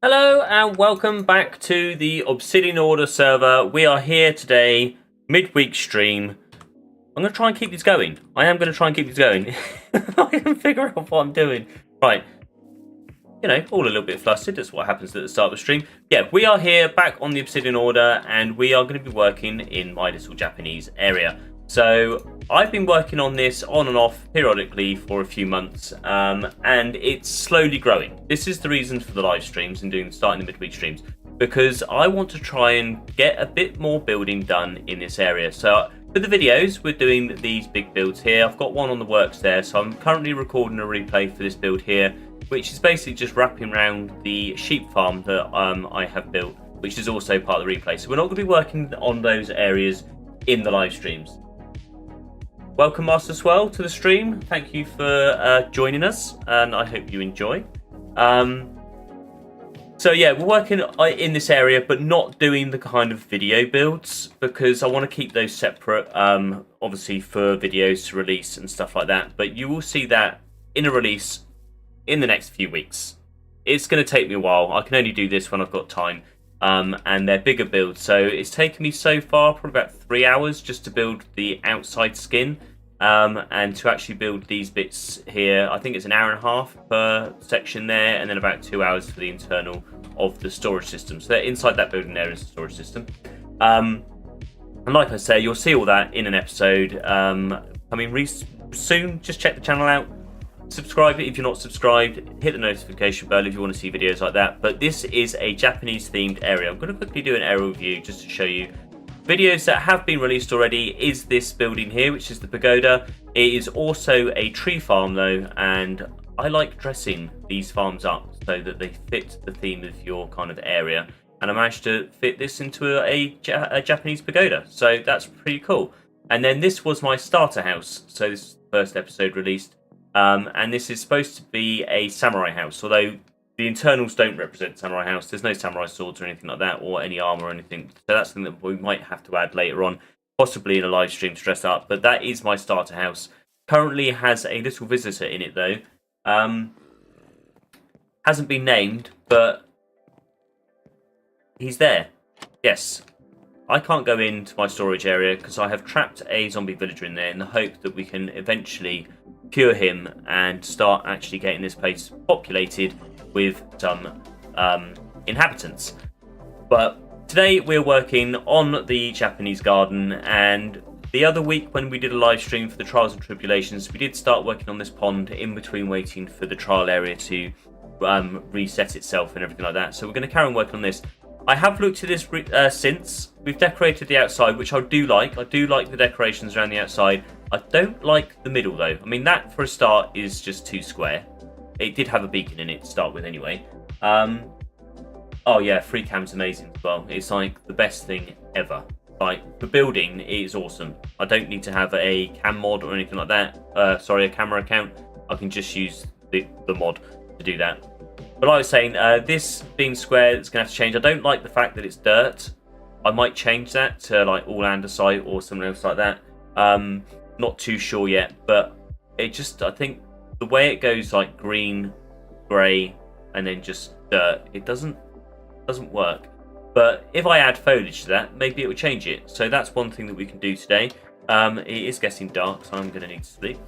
Hello and welcome back to the Obsidian Order Server. We are here today, midweek stream. I'm going to try and keep these going. I am going to try and keep these going. I can figure out what I'm doing. Right. You know, all a little bit flustered. That's what happens at the start of the stream. Yeah, we are here back on the Obsidian Order and we are going to be working in my little Japanese area. So I've been working on this on and off periodically for a few months, and it's slowly growing. This is the reason for the live streams and starting the midweek streams, because I want to try and get a bit more building done in this area. So for the videos, we're doing these big builds here. I've got one on the works there, so I'm currently recording a replay for this build here, which is basically just wrapping around the sheep farm that I have built, which is also part of the replay. So we're not going to be working on those areas in the live streams. Welcome, Master Swell, to the stream. Thank you for joining us, and I hope you enjoy. So yeah, we're working in this area, but not doing the kind of video builds, because I want to keep those separate, obviously for videos to release and stuff like that. But you will see that in a release in the next few weeks. It's going to take me a while. I can only do this when I've got time. And they're bigger builds, so it's taken me so far probably about 3 hours just to build the outside skin, and to actually build these bits here. I think it's an hour and a half per section there, and then about 2 hours for the internal of the storage system. So inside that building there is the storage system, and like I say, you'll see all that in an episode coming soon. Just check the channel out. Subscribe if you're not subscribed, hit the notification bell if you want to see videos like that. But this is a Japanese themed area. I'm going to quickly do an area review just to show you videos that have been released already. Is this building here, which is the pagoda. It is also a tree farm though, and I like dressing these farms up so that they fit the theme of your kind of area, and I managed to fit this into a Japanese pagoda, so that's pretty cool. And then this was my starter house, so this is the first episode released. And this is supposed to be a samurai house, although the internals don't represent samurai house. There's no samurai swords or anything like that, or any armor or anything. So that's something that we might have to add later on, possibly in a live stream to dress up. But that is my starter house. Currently has a little visitor in it though. Hasn't been named, but he's there. Yes. I can't go into my storage area because I have trapped a zombie villager in there in the hope that we can eventually cure him and start actually getting this place populated with some inhabitants. But today we're working on the Japanese garden, and the other week when we did a live stream for the Trials and Tribulations, we did start working on this pond in between waiting for the trial area to reset itself and everything like that. So we're going to carry on working on this. I have looked at this since. We've decorated the outside, which I do like. I do like the decorations around the outside. I don't like the middle, though. I mean, that, for a start, is just too square. It did have a beacon in it to start with, anyway. Oh, yeah, free cam's amazing as well. It's, like, the best thing ever. Like, for building, it is awesome. I don't need to have a cam mod or anything like that. Sorry, a camera account. I can just use the mod to do that. But like I was saying, this being square, it's going to have to change. I don't like the fact that it's dirt. I might change that to like all andesite or something else like that. Not too sure yet, but it just, I think the way it goes like green, grey, and then just dirt, it doesn't work. But if I add foliage to that, maybe it will change it. So that's one thing that we can do today. It is getting dark, so I'm going to need to sleep.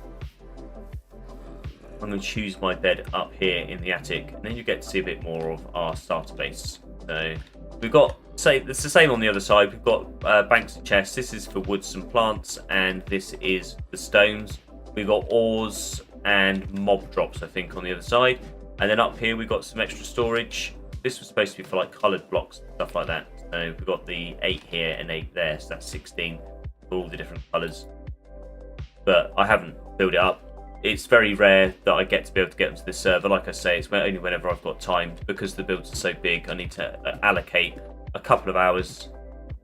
I'm going to choose my bed up here in the attic, and then you get to see a bit more of our starter base. So we've got, say, it's the same on the other side. We've got banks and chests. This is for woods and plants, and this is the stones. We've got ores and mob drops, I think, on the other side. And then up here we've got some extra storage. This was supposed to be for like coloured blocks and stuff like that. So we've got the 8 here and 8 there, so that's 16 for all the different colours. But I haven't filled it up. It's very rare that I get to be able to get onto this server. Like I say, it's only whenever I've got time. Because the builds are so big, I need to allocate a couple of hours,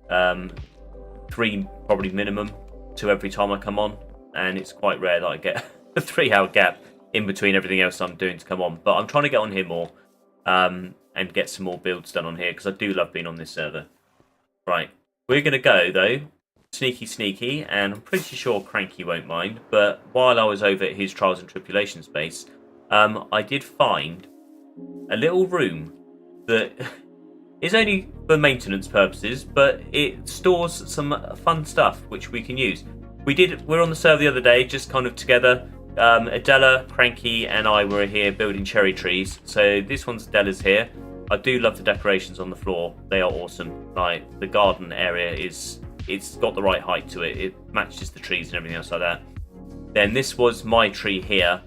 3 probably minimum, to every time I come on. And it's quite rare that I get a 3-hour gap in between everything else I'm doing to come on. But I'm trying to get on here more, and get some more builds done on here, because I do love being on this server. Right, we're going to go, though, sneaky, and I'm pretty sure Cranky won't mind, but while I was over at his Trials and Tribulations base, I did find a little room that is only for maintenance purposes, but it stores some fun stuff which we can use. We're on the server the other day, just kind of together. Adela, Cranky, and I were here building cherry trees. So this one's Adela's here. I do love the decorations on the floor. They are awesome. Like the garden area it's got the right height to it. It matches the trees and everything else like that. Then this was my tree here.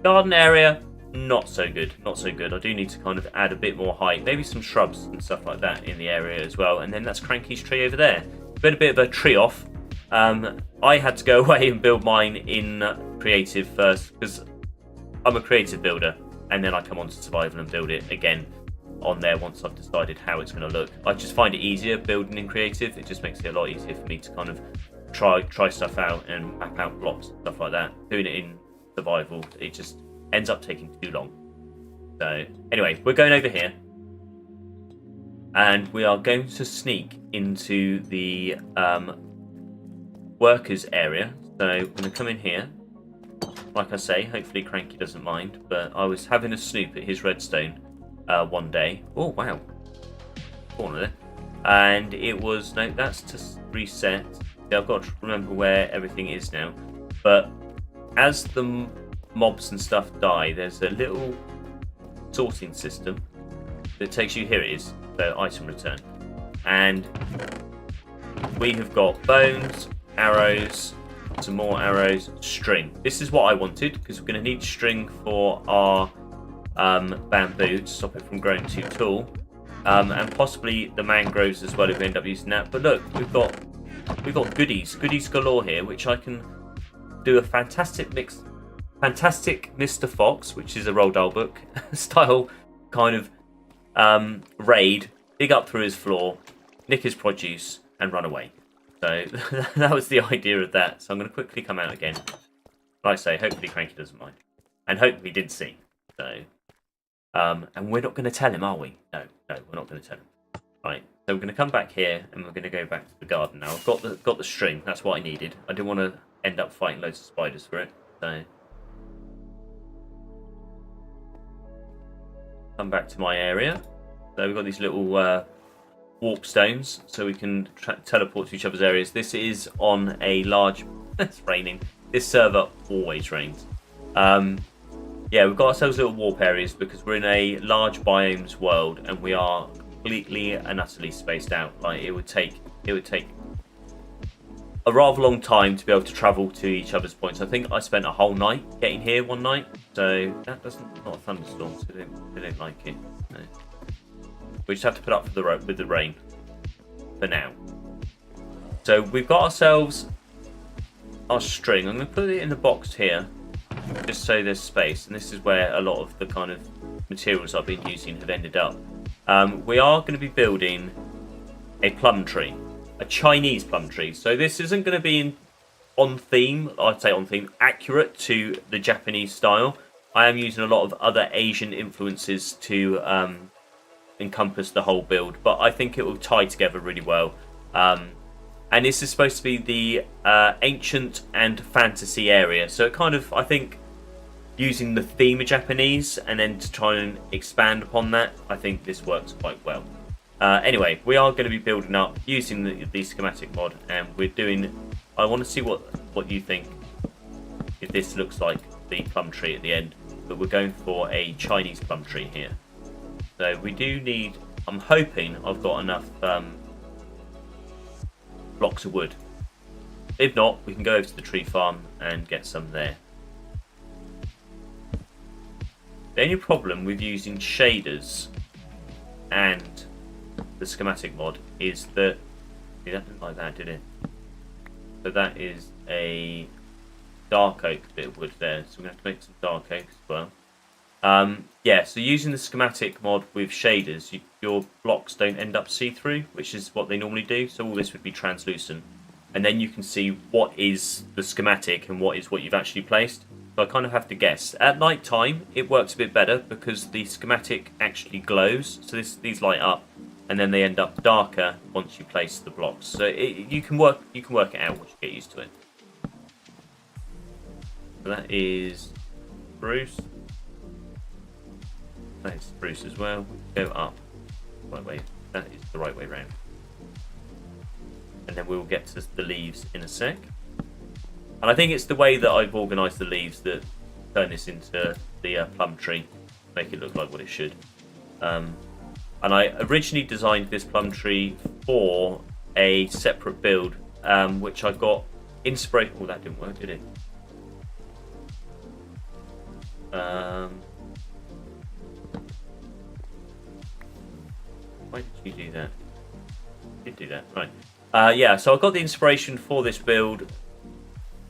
Garden area, not so good. Not so good. I do need to kind of add a bit more height. Maybe some shrubs and stuff like that in the area as well. And then that's Cranky's tree over there. Been a bit of a tree off. I had to go away and build mine in creative first because I'm a creative builder, and then I come on to survival and build it again on there once I've decided how it's going to look. I just find it easier building in creative. It just makes it a lot easier for me to kind of try stuff out and map out blocks and stuff like that. Doing it in survival, it just ends up taking too long. So anyway, we're going over here and we are going to sneak into the workers area. So we're going to come in here. Like I say, hopefully Cranky doesn't mind, but I was having a snoop at his redstone one day. Oh wow, corner there, and it was no. That's to reset. Yeah, I've got to remember where everything is now. But as the mobs and stuff die, there's a little sorting system that takes you. Here it is. So item return, and we have got bones, arrows, some more arrows, string. This is what I wanted because we're going to need string for our bamboo to stop it from growing too tall, and possibly the mangroves as well if we end up using that. But look, we've got goodies galore here, which I can do a fantastic Mr. Fox, which is a Roald Dahl book style kind of raid, dig up through his floor, nick his produce, and run away. So that was the idea of that. So I'm going to quickly come out again. Like I say, hopefully Cranky doesn't mind, and hopefully he did see. So. And we're not going to tell him, are we? No, we're not going to tell him. Right, so we're going to come back here, and we're going to go back to the garden now. I've got the string. That's what I needed. I didn't want to end up fighting loads of spiders for it. So come back to my area. So we've got these little warp stones, so we can teleport to each other's areas. This is on a large. It's raining. This server always rains. Yeah, we've got ourselves little warp areas because we're in a large biomes world and we are completely and utterly spaced out. Like it would take a rather long time to be able to travel to each other's points. I think I spent a whole night getting here one night, so that not a thunderstorm, so they don't like it. No. We just have to put up with the rain for now. So we've got ourselves our string. I'm going to put it in the box here, just so there's space, and this is where a lot of the kind of materials I've been using have ended up. We are going to be building a plum tree, a Chinese plum tree. So this isn't going to be on theme, I'd say on theme, accurate to the Japanese style. I am using a lot of other Asian influences to encompass the whole build, but I think it will tie together really well. And this is supposed to be the ancient and fantasy area. So it kind of, I think, using the theme of Japanese and then to try and expand upon that, I think this works quite well. Anyway, we are going to be building up using the schematic mod, and we're doing. I want to see what you think, if this looks like the plum tree at the end, but we're going for a Chinese plum tree here. So we do need. I'm hoping I've got enough blocks of wood. If not, we can go over to the tree farm and get some there. The only problem with using shaders and the schematic mod is that that didn't like that, did it? So that is a dark oak bit of wood there, so we're going to have to make some dark oak as well. Yeah, so using the schematic mod with shaders, your blocks don't end up see-through, which is what they normally do. So all this would be translucent, and then you can see what is the schematic and what is what you've actually placed. So I kind of have to guess. At night time, it works a bit better because the schematic actually glows. So these light up, and then they end up darker once you place the blocks. So you can work it out once you get used to it. So that is Bruce. That is Bruce as well. Go up Right way. That is the right way round. And then we'll get to the leaves in a sec. And I think it's the way that I've organised the leaves that turn this into the plum tree, make it look like what it should. And I originally designed this plum tree for a separate build, which I got inspiration. Oh, that didn't work, did it? Why did you do that? You did do that, right? Yeah. So I got the inspiration for this build,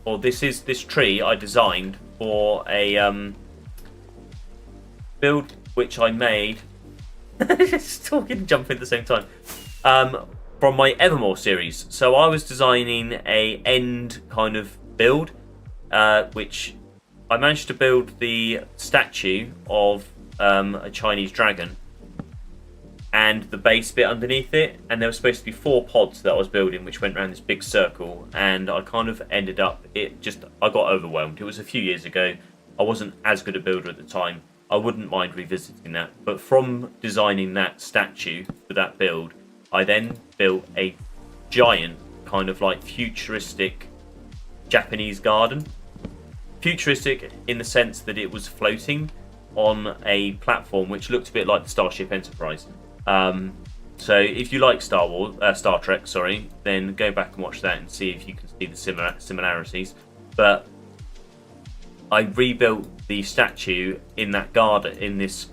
or this tree I designed for a build which I made. Just talking and jumping at the same time. From my Evermore series. So I was designing a end kind of build, which I managed to build the statue of a Chinese dragon and the base bit underneath it, and there was supposed to be 4 pods that I was building which went around this big circle, and I kind of ended up, I got overwhelmed. It was a few years ago. I wasn't as good a builder at the time. I wouldn't mind revisiting that, but from designing that statue for that build, I then built a giant kind of like futuristic Japanese garden. Futuristic in the sense that it was floating on a platform which looked a bit like the Starship Enterprise. So if you like Star Trek, then go back and watch that and see if you can see the similarities. But I rebuilt the statue in that garden, in this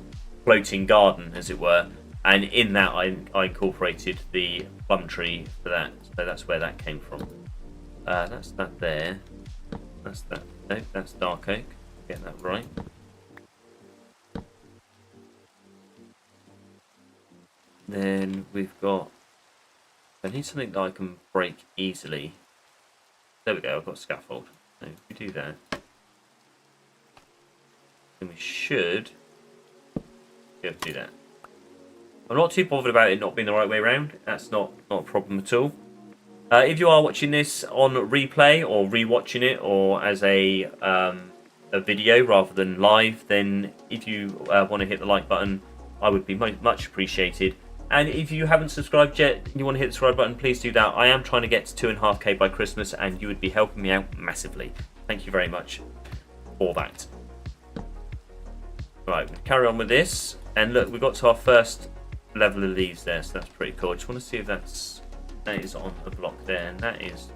floating garden, as it were, and in that I incorporated the plum tree for that. So that's where that came from. That's that there. That's that. No, that's dark oak. Get that right. Then we've got. I need something that I can break easily. There we go. I've got scaffold. So if we do that, then we should be able to do that. I'm not too bothered about it not being the right way around. That's not a problem at all. If you are watching this on replay or rewatching it, or as a video rather than live, then if you want to hit the like button, I would be much appreciated. And if you haven't subscribed yet and you want to hit the subscribe button, please do that. I am trying to get to 2.5k by Christmas, and you would be helping me out massively. Thank you very much for that. Right, we'll carry on with this. And look, we got to our first level of leaves there, so that's pretty cool. I just want to see if that is on the block there, and that is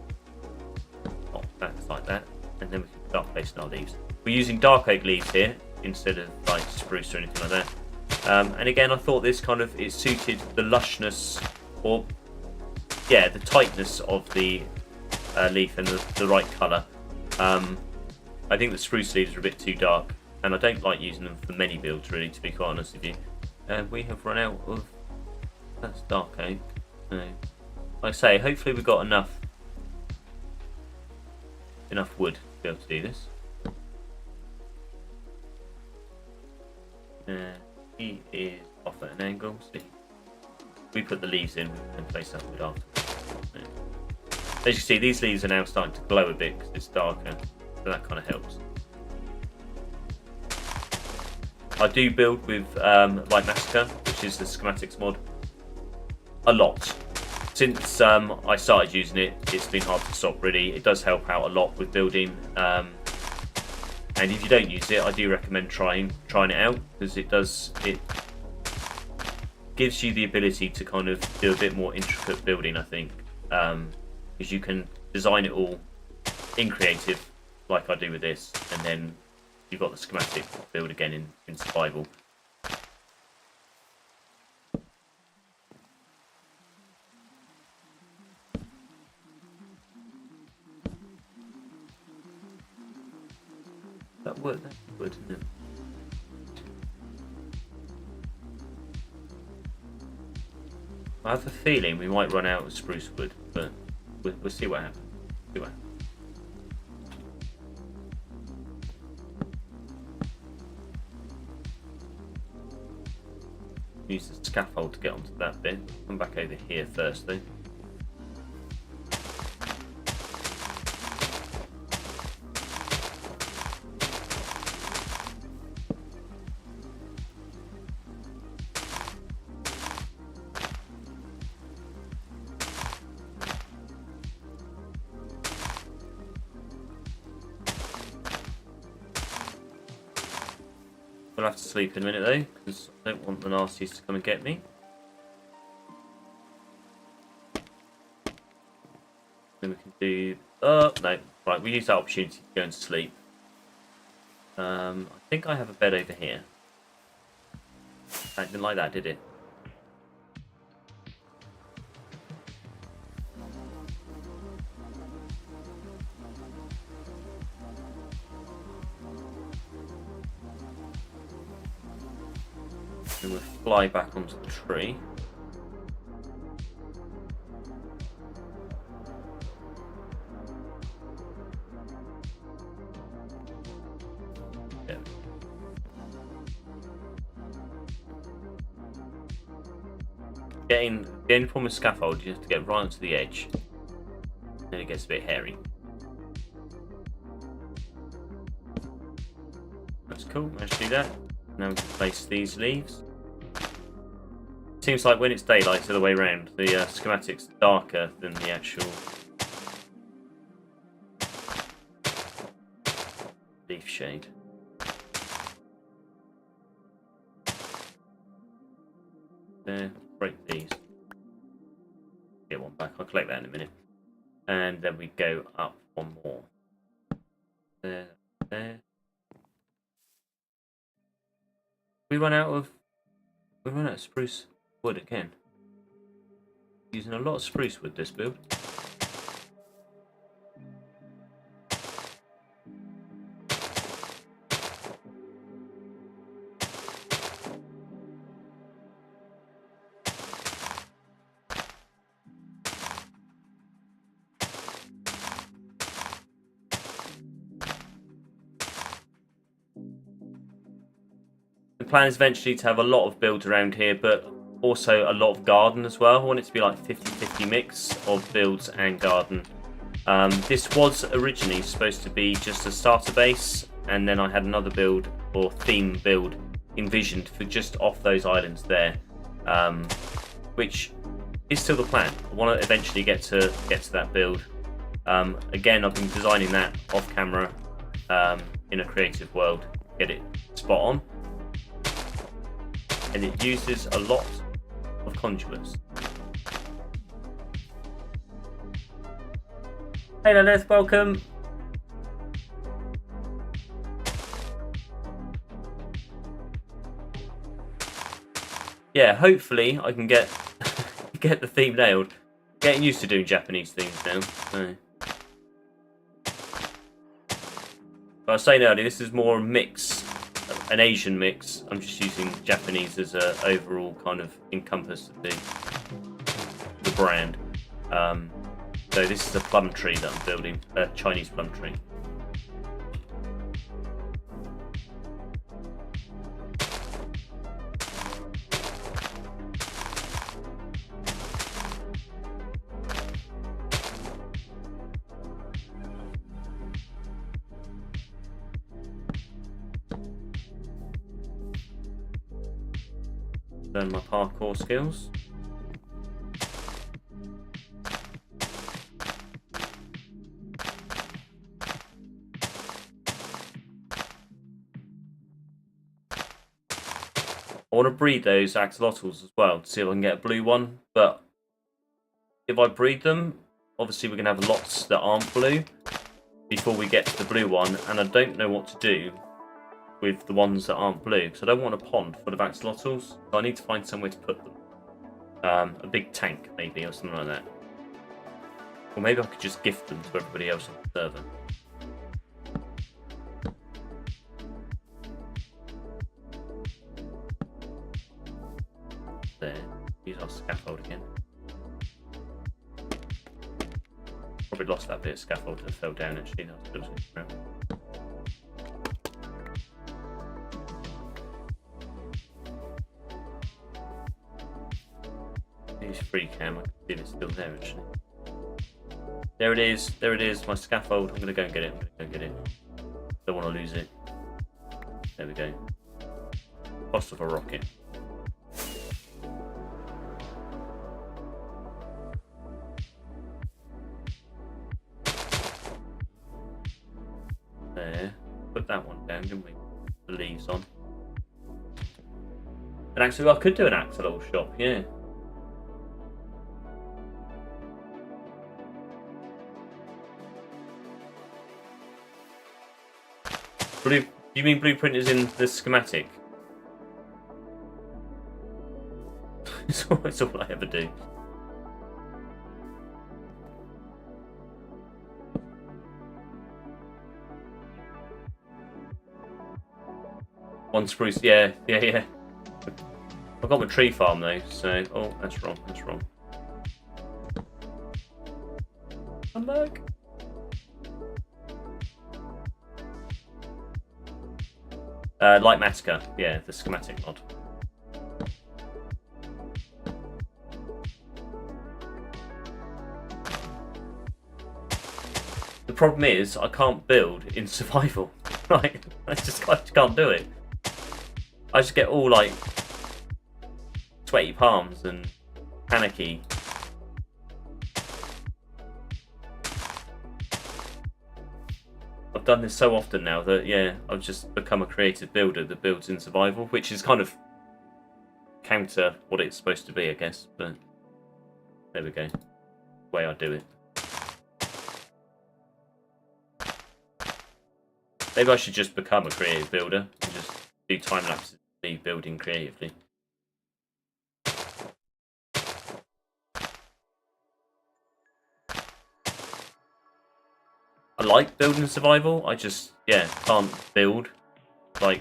not that's like that. And then we can start placing our leaves. We're using dark oak leaves here instead of like spruce or anything like that. And again, I thought this it suited the lushness, or yeah, the tightness of the leaf and the right colour. I think the spruce leaves are a bit too dark, and I don't like using them for many builds, really, to be quite honest with you. We have run out of. That's dark oak. No. Like I say, hopefully we've got enough wood to be able to do this. He is off at an angle. See, we put the leaves in and place that wood after. As you see, these leaves are now starting to glow a bit because it's darker, so that kind of helps. I do build with Light Massacre, which is the schematics mod, a lot. Since I started using it, it's been hard to stop, really. It does help out a lot with building. And if you don't use it, I do recommend trying it out, because it gives you the ability to kind of do a bit more intricate building, I think. Because you can design it all in creative, like I do with this, and then you've got the schematic build again in survival. That's wood, isn't it? I have a feeling we might run out of spruce wood, but we'll see what happens. Use the scaffold to get onto that bit. Come back over here first, though. We'll have to sleep in a minute though, because I don't want the nasties to come and get me. Then we can do... no. Right, we use that opportunity to go and sleep. I think I have a bed over here. That didn't like that, did it? And we'll fly back onto the tree. The only problem with scaffold, you have to get right onto the edge. Then it gets a bit hairy. That's cool, managed to do that. Now we can place these leaves. Seems like when it's daylight, the other way around. The schematic's darker than the actual leaf shade. There. Break these. Get one back. I'll collect that in a minute. And then we go up one more. There. We run out of spruce wood again. Using a lot of spruce wood this build. The plan is eventually to have a lot of builds around here, but also a lot of garden as well. I want it to be like 50-50 mix of builds and garden. This was originally supposed to be just a starter base, and then I had another build or theme build envisioned for just off those islands there, which is still the plan. I want to eventually get to that build. Again, I've been designing that off camera in a creative world, get it spot on. And it uses a lot of conduits. Hey Lilith, welcome. Yeah, hopefully I can get the theme nailed. Getting used to doing Japanese themes now. So. But I was saying earlier, this is more a mix. An Asian mix. I'm just using Japanese as a overall kind of encompass of the brand. So this is a plum tree that I'm building, a Chinese plum tree. Learn my parkour skills. I want to breed those axolotls as well to see if I can get a blue one, but if I breed them, obviously we're going to have lots that aren't blue before we get to the blue one, and I don't know what to do with the ones that aren't blue, because I don't want a pond full of axolotls, so I need to find somewhere to put them. A big tank, maybe, or something like that. Or maybe I could just gift them to everybody else on the server. There. Use our scaffold again. Probably lost that bit of scaffold that fell down, actually. That was around. Use free cam, I can see if it's still there actually. There it is, my scaffold. I'm going to go and get it. Don't want to lose it. There we go. Cost of a rocket. There. Put that one down, didn't we? The leaves on. And actually, I could do an Astral shop, yeah. Do you mean blueprint is in the schematic? It's all I ever do. One spruce, yeah. I've got my tree farm though, so... Oh, that's wrong. Come back. Light Massacre, yeah, the schematic mod. The problem is, I can't build in survival. Right, I just can't do it. I just get all like sweaty palms and panicky. I've done this so often now that, yeah, I've just become a creative builder that builds in survival, which is kind of counter what it's supposed to be, I guess. But there we go. The way I do it. Maybe I should just become a creative builder and just do time lapses of me building creatively. I like building survival. I just, yeah, can't build like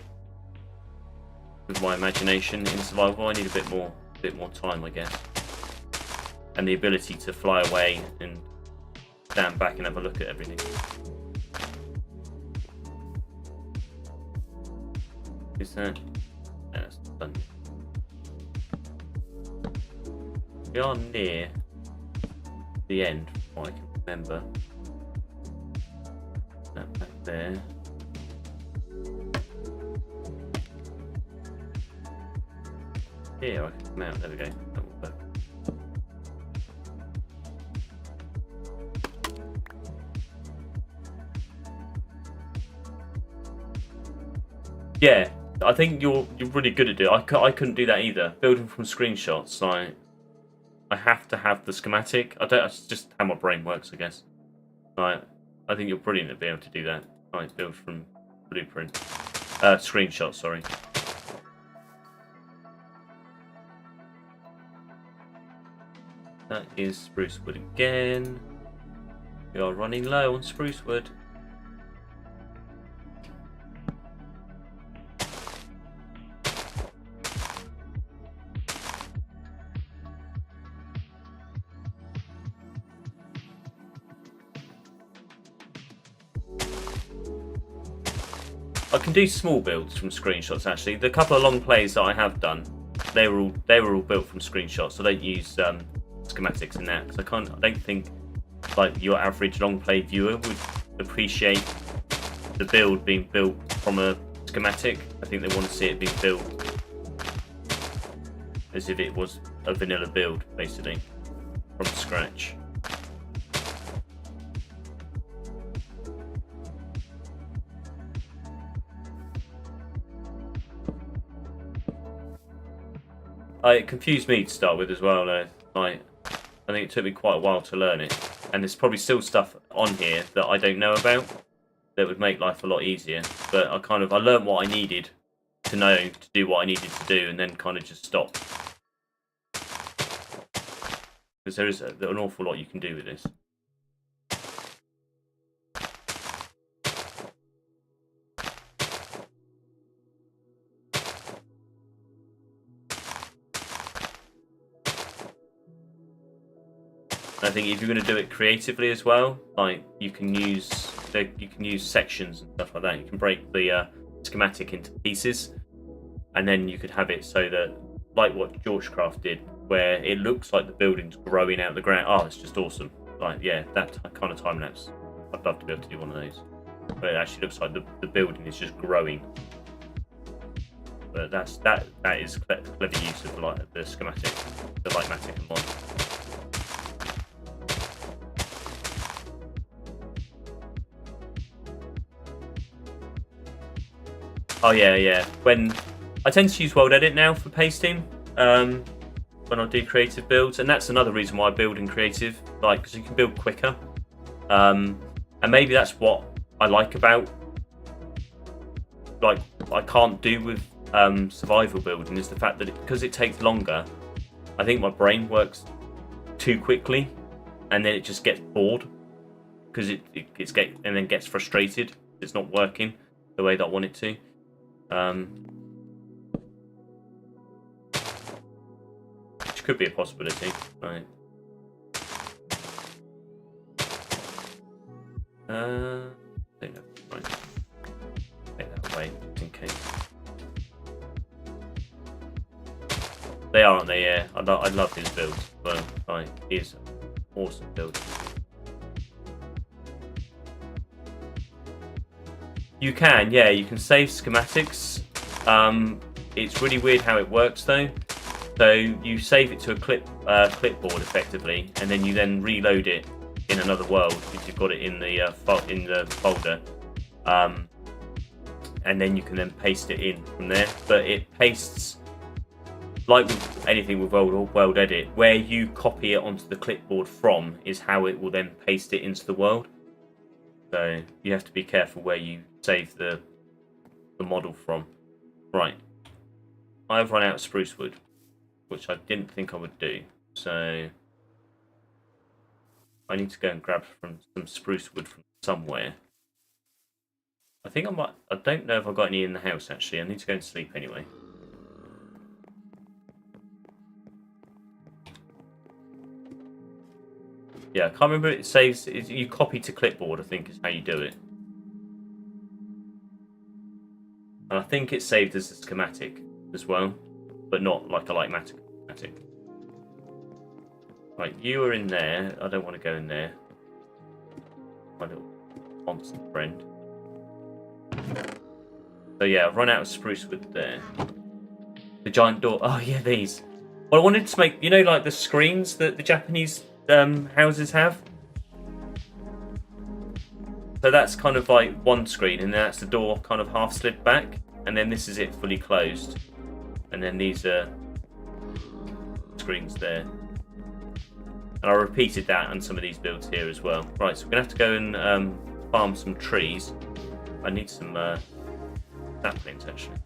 with my imagination in survival. I need a bit more time, I guess, and the ability to fly away and stand back and have a look at everything. Is that? No, that's done. We are near the end, from what I can remember. That back there. Here, I can come out. There we go. That will work. Yeah. I think you're really good at it. I couldn't do that either. Building from screenshots, I have to have the schematic. It's just how my brain works, I guess. I think you're brilliant at being able to do that. Build from blueprint, screenshot. Sorry. That is spruce wood again. We are running low on spruce wood. I can do small builds from screenshots. Actually, the couple of long plays that I have done, they were all built from screenshots. I don't use schematics in that because I don't think like your average long play viewer would appreciate the build being built from a schematic. I think they want to see it being built as if it was a vanilla build, basically from scratch. It confused me to start with as well, though. I think it took me quite a while to learn it, and there's probably still stuff on here that I don't know about that would make life a lot easier. But I learned what I needed to know to do what I needed to do, and then kind of just stopped because there is an awful lot you can do with this. I think if you're going to do it creatively as well, like you can use sections and stuff like that. You can break the schematic into pieces, and then you could have it so that, like what Georgecraft did, where it looks like the building's growing out of the ground. Oh, it's just awesome! Like, yeah, that kind of time lapse. I'd love to be able to do one of those, but it actually looks like the building is just growing. But that is clever use of the schematic, the Light Matic mod. Oh yeah. When I tend to use World Edit now for pasting when I do creative builds, and that's another reason why I build in creative, like because you can build quicker, and maybe that's what I like about, like I can't do with survival building, is the fact that because it takes longer, I think my brain works too quickly, and then it just gets bored because it gets frustrated. It's not working the way that I want it to. Which could be a possibility, right? I don't know. Right. Take that away, just in case. They are, aren't they? Yeah. I love his builds. Well, right. He is an awesome build. You can, yeah. You can save schematics. It's really weird how it works, though. So you save it to a clipboard, effectively, and then you then reload it in another world if you've got it in the folder, and then you can then paste it in from there. But it pastes, like with anything with World Edit, where you copy it onto the clipboard from is how it will then paste it into the world. So you have to be careful where you save the model from. Right, I've run out of spruce wood, which I didn't think I would do. So I need to go and grab some spruce wood from somewhere. I think I might. I don't know if I've got any in the house actually. I need to go and sleep anyway. Yeah, I can't remember. It saves. You copy to clipboard, I think, is how you do it. And I think it's saved as a schematic as well, but not like a schematic. Right, you are in there. I don't want to go in there. My little monster friend. So yeah, I've run out of spruce wood there. The giant door. Oh yeah, these. Well, I wanted to make, you know, like the screens that the Japanese houses have. So that's kind of like one screen, and then that's the door kind of half slid back, and then this is it fully closed, and then these are screens there. And I repeated that on some of these builds here as well. Right, so we're gonna have to go and farm some trees. I need some saplings actually.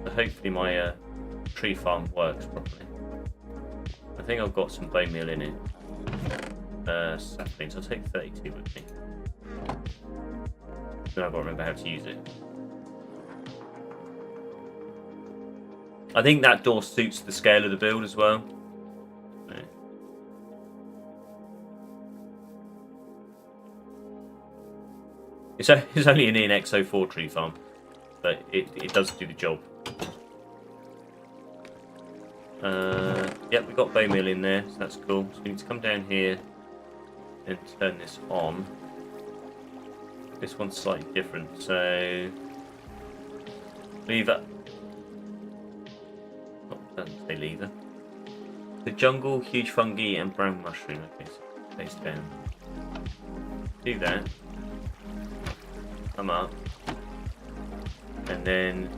So hopefully my tree farm works properly. I think I've got some bone meal in it. Saplings, I'll take 32 with me. Then I've got to remember how to use it. I think that door suits the scale of the build as well. Yeah. It's only an ENX04 tree farm, but it does do the job. Yep, we've got bone meal in there, so that's cool. So we need to come down here and turn this on. This one's slightly different, so lever. Oh, doesn't say lever. The jungle, huge fungi, and brown mushroom. Okay, so face down. Do that. Come up, and then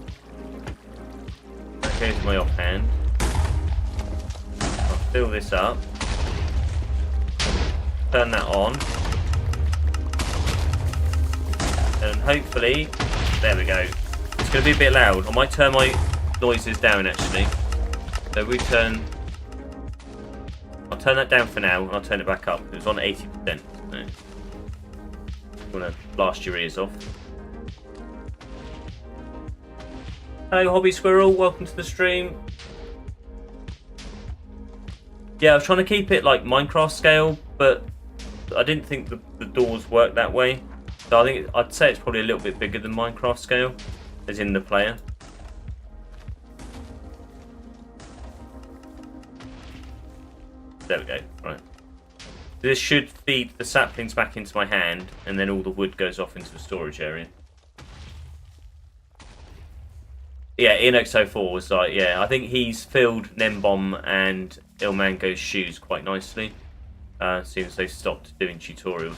that goes my offhand. I'll fill this up. Turn that on, and hopefully, there we go. It's going to be a bit loud. I might turn my noises down actually. So I'll turn that down for now, and I'll turn it back up. It was on 80%. So I'm going to blast your ears off. Hello, Hobby Squirrel. Welcome to the stream. Yeah, I was trying to keep it like Minecraft scale, but I didn't think the doors work that way. So I think I'd say it's probably a little bit bigger than Minecraft scale, as in the player. There we go. Right. This should feed the saplings back into my hand, and then all the wood goes off into the storage area. Yeah, ENX04 was like, yeah, I think he's filled Nembom and Ilmango's shoes quite nicely. Seeing as they've stopped doing tutorials.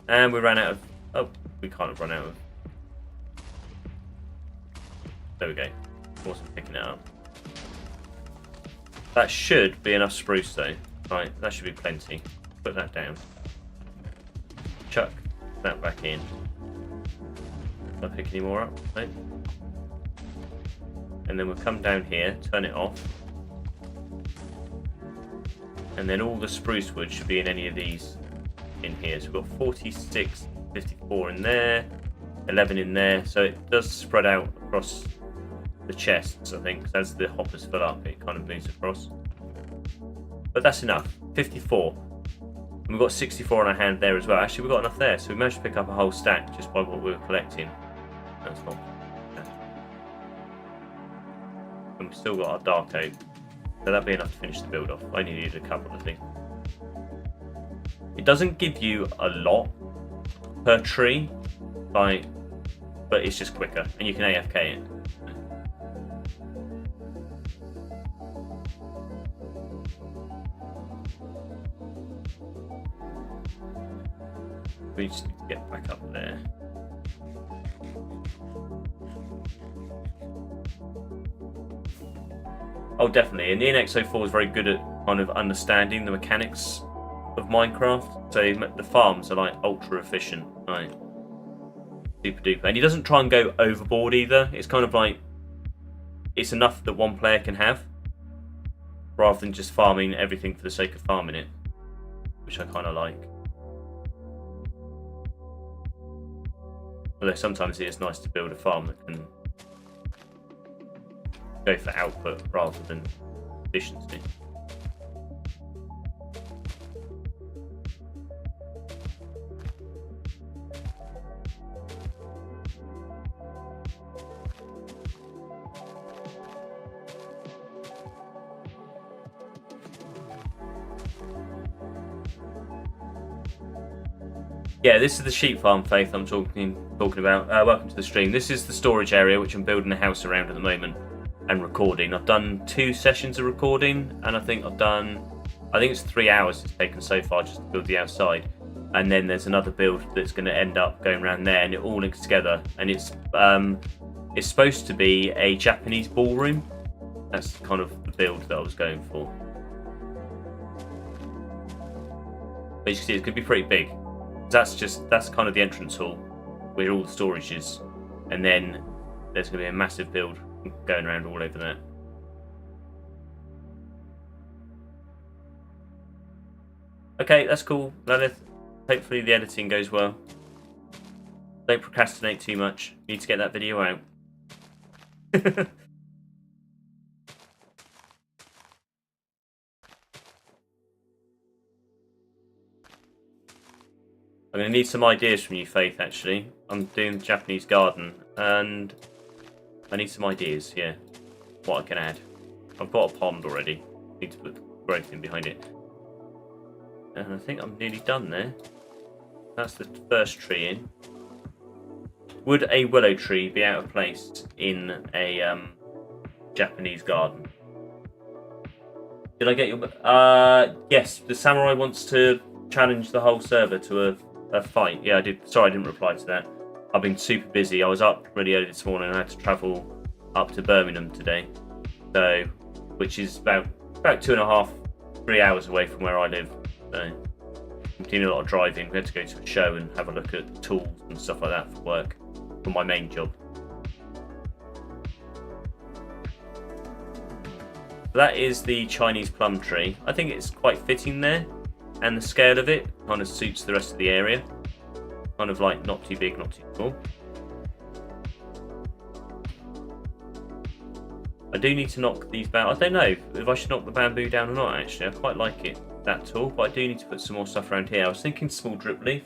And we ran out of... Oh, we kind of run out of... There we go. Wasn't picking it up. That should be enough spruce though. Right, that should be plenty. Put that down. Chuck that back in. Not pick any more up, right? And then we'll come down here, turn it off. And then all the spruce wood should be in any of these in here. So we've got 46, 54 in there, 11 in there. So it does spread out across the chests, I think, because as the hoppers fill up, it kind of moves across. But that's enough. 54. And we've got 64 on our hand there as well. Actually, we've got enough there, so we managed to pick up a whole stack just by what we were collecting. That's not bad. And we've still got our dark oak. So that'd be enough to finish the build off. I only needed a couple, I think. It doesn't give you a lot per tree, but it's just quicker, and you can AFK it. We just need to get back up there. Oh, definitely. And the NX04 is very good at kind of understanding the mechanics of Minecraft. So the farms are like ultra efficient, right? Super duper. And he doesn't try and go overboard either. It's kind of like it's enough that one player can have, rather than just farming everything for the sake of farming it, which I kind of like. Although sometimes it is nice to build a farm that can go for output rather than efficiency. Yeah, this is the sheep farm, Faith, I'm talking about. Welcome to the stream. This is the storage area, which I'm building a house around at the moment and recording. I've done 2 sessions of recording, and I think it's 3 hours it's taken so far just to build the outside. And then there's another build that's going to end up going around there, and it all links together. And it's supposed to be a Japanese ballroom. That's kind of the build that I was going for. But you can see it's going to be pretty big. That's kind of the entrance hall where all the storage is, and then there's going to be a massive build going around all over there. Okay, that's cool, Lalith. Hopefully the editing goes well. Don't procrastinate too much. You need to get that video out. I'm going to need some ideas from you, Faith, actually. I'm doing the Japanese garden, and I need some ideas, yeah. What I can add. I've got a pond already. Need to put growth in behind it. And I think I'm nearly done there. That's the first tree in. Would a willow tree be out of place in a Japanese garden? Did I get your... yes, the samurai wants to challenge the whole server to a fight. Yeah, I did. Sorry, I didn't reply to that. I've been super busy. I was up really early this morning and I had to travel up to Birmingham today. So, which is about 2.5, 3 hours away from where I live. So, I'm doing a lot of driving. We had to go to a show and have a look at tools and stuff like that for work, for my main job. That is the Chinese plum tree. I think it's quite fitting there, and the scale of it kind of suits the rest of the area. Kind of like not too big, not too small. I do need to knock these I don't know if I should knock the bamboo down or not, actually. I quite like it, that tall, but I do need to put some more stuff around here. I was thinking small drip leaf.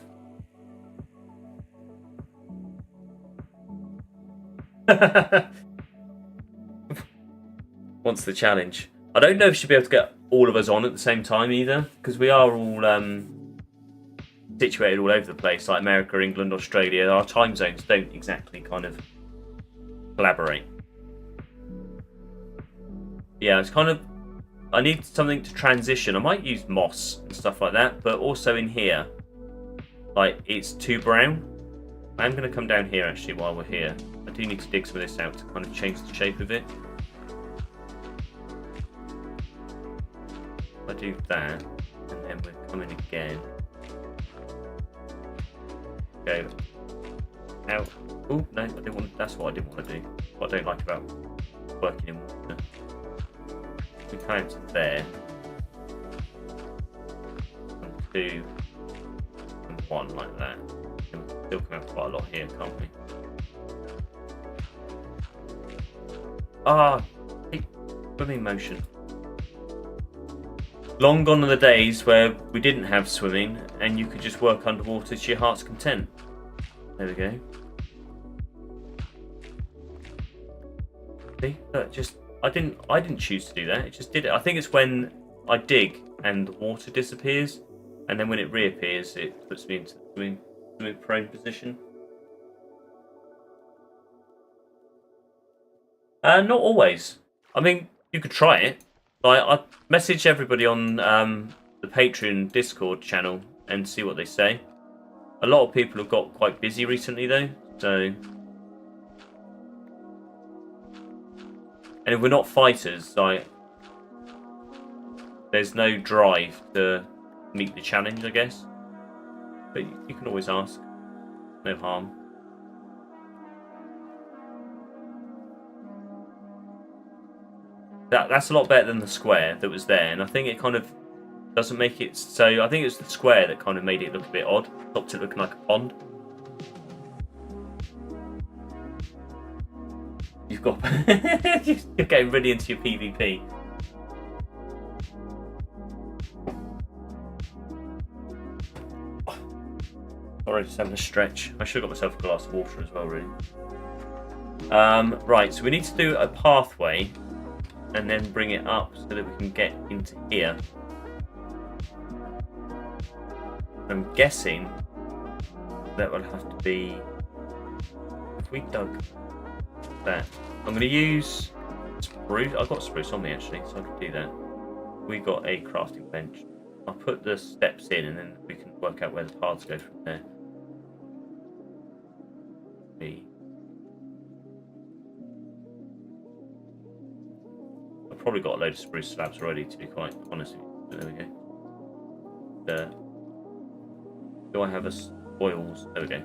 Wants the challenge. I don't know if she'll be able to get all of us on at the same time either, because we are all situated all over the place, like America, England, Australia. Our time zones don't exactly kind of collaborate. Yeah, it's kind of... I need something to transition. I might use moss and stuff like that, but also in here, like it's too brown. I'm going to come down here actually while we're here. I do need to dig some of this out to kind of change the shape of it. I do that, and then we're coming again. Go out. Oh no, I didn't want. That's what I didn't want to do. What I don't like about working in water. We come out to there. 1, 2, and 1 like that. And we'll still come out quite a lot here, can't we? Ah, swimming motion. Long gone are the days where we didn't have swimming and you could just work underwater to your heart's content. There we go. See, look, just I didn't choose to do that. It just did it. I think it's when I dig and the water disappears, and then when it reappears, it puts me into the swimming prone position. Not always. I mean, you could try it. I message everybody on the Patreon Discord channel and see what they say. A lot of people have got quite busy recently though, so. And if we're not fighters, like, there's no drive to meet the challenge, I guess. But you can always ask. No harm. That's a lot better than the square that was there, and I think it kind of doesn't make it so. I think it was the square that kind of made it look a bit odd, stopped it looking like a pond. You've got you're getting really into your PvP. Sorry, just having a stretch. I should have got myself a glass of water as well, really. Right, so we need to do a pathway and then bring it up so that we can get into here. I'm guessing that will have to be if we dug that. I'm going to use spruce. I've got spruce on me actually, so I can do that. We got a crafting bench. I'll put the steps in and then we can work out where the paths go from there. I've probably got a load of spruce slabs already, to be quite honest with you. There we go. Do I have a spoils? There we go.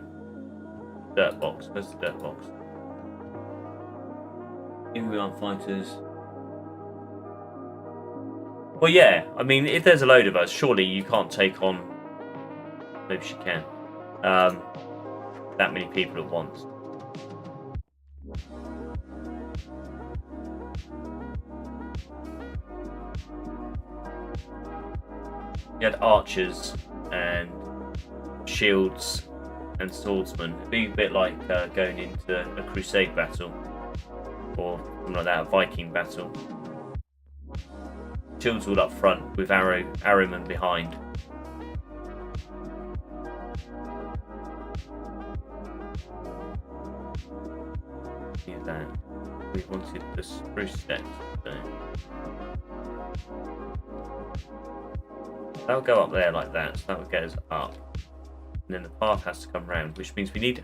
Dirt box. Where's the dirt box? Even we aren't fighters. Well, yeah. I mean, if there's a load of us, surely you can't take on. Maybe she can. That many people at once. You had archers and shields and swordsmen. It'd be a bit like going into a crusade battle or something like that, a Viking battle. Shields all up front with arrowmen behind. See that? We wanted the spruce steps. So. That'll go up there like that, so that would get us up. And then the path has to come round, which means we'd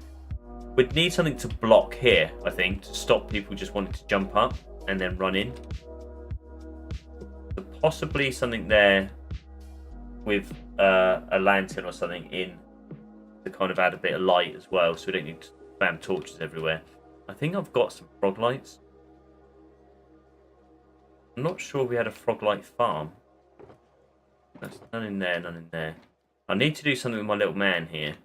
need something to block here, I think, to stop people just wanting to jump up and then run in. So possibly something there with a lantern or something in to kind of add a bit of light as well, so we don't need to spam torches everywhere. I think I've got some frog lights. I'm not sure we had a frog light farm. That's none in there, none in there. I need to do something with my little man here.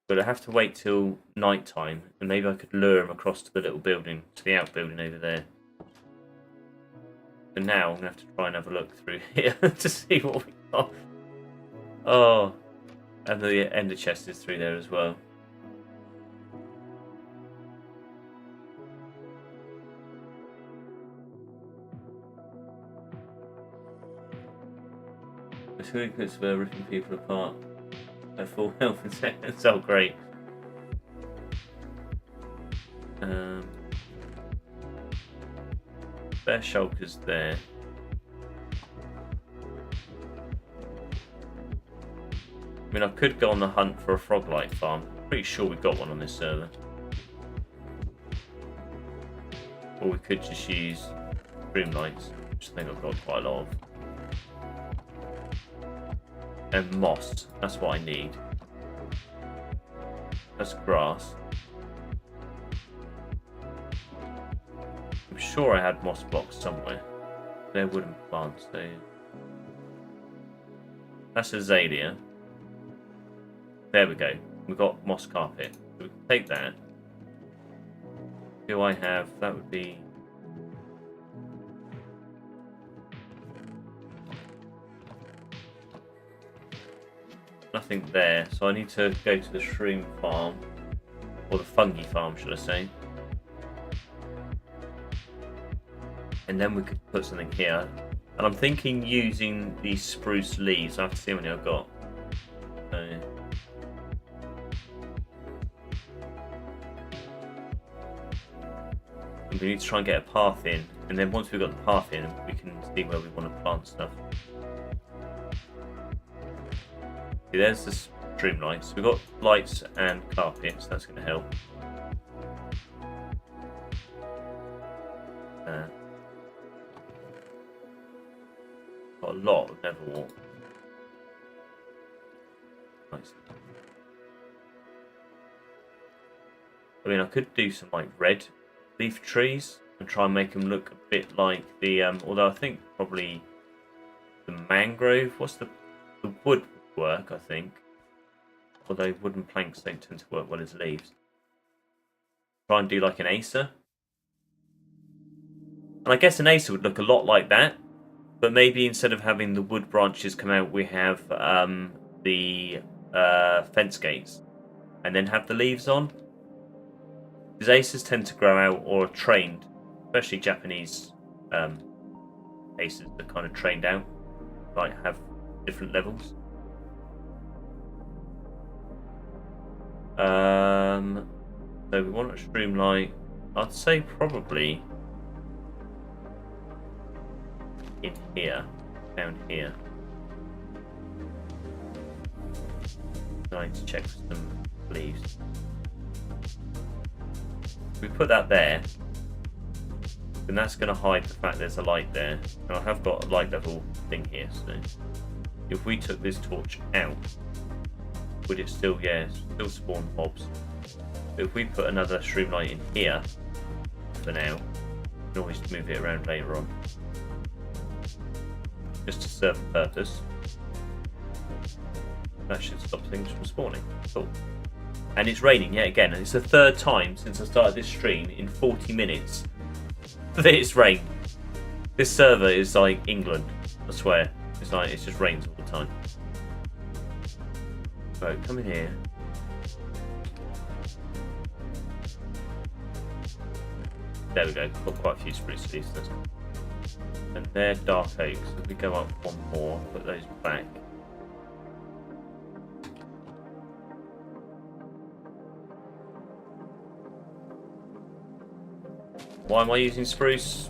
But I have to wait till night time, and maybe I could lure him across to the little building, to the outbuilding over there. And now I'm going to have to try and have a look through here to see what we got. Oh, and the ender chest is through there as well. It's really good for ripping people apart. Their full health and it's so great. Bear shulkers there. I mean, I could go on the hunt for a frog-light farm. Pretty sure we've got one on this server. Or we could just use room lights, which I think I've got quite a lot of. And moss, that's what I need. That's grass. I'm sure I had moss blocks somewhere. They're wooden plants, so... That's azalea. There we go. We've got moss carpet. So we can take that. Do I have... That would be... Nothing there. So I need to go to the shroom farm. Or the fungi farm, should I say. And then we could put something here. And I'm thinking using these spruce leaves. I have to see how many I've got. So... We need to try and get a path in, and then once we've got the path in, we can see where we want to plant stuff. See, there's the stream lights. We've got lights and carpets, that's going to help. Got a lot of Neverwalk. Nice. I mean, I could do some like red leaf trees and try and make them look a bit like the although I think probably the mangrove, what's the wood would work, I think, although wooden planks don't tend to work well as leaves. Try and do like an Aether, and I guess an Aether would look a lot like that, but maybe instead of having the wood branches come out, we have the fence gates and then have the leaves on. Because Aethers tend to grow out or are trained, especially Japanese Aethers are kind of trained out, like have different levels. So we want a shroom light. I'd say probably in here, down here. I need to check for some leaves. We put that there, then that's going to hide the fact there's a light there. And I have got a light level thing here, so if we took this torch out, would it still, yeah, still spawn mobs? But if we put another shroom light in here, for now, we can always move it around later on. Just to serve a purpose. That should stop things from spawning. Cool. And it's raining yet again, and it's the third time since I started this stream in 40 minutes that it's rained. This server is like England, I swear. It's like, it just rains all the time. So, come in here. There we go, got quite a few spruce leaves. And they're dark oaks. If we go up one more, put those back. Why am I using spruce?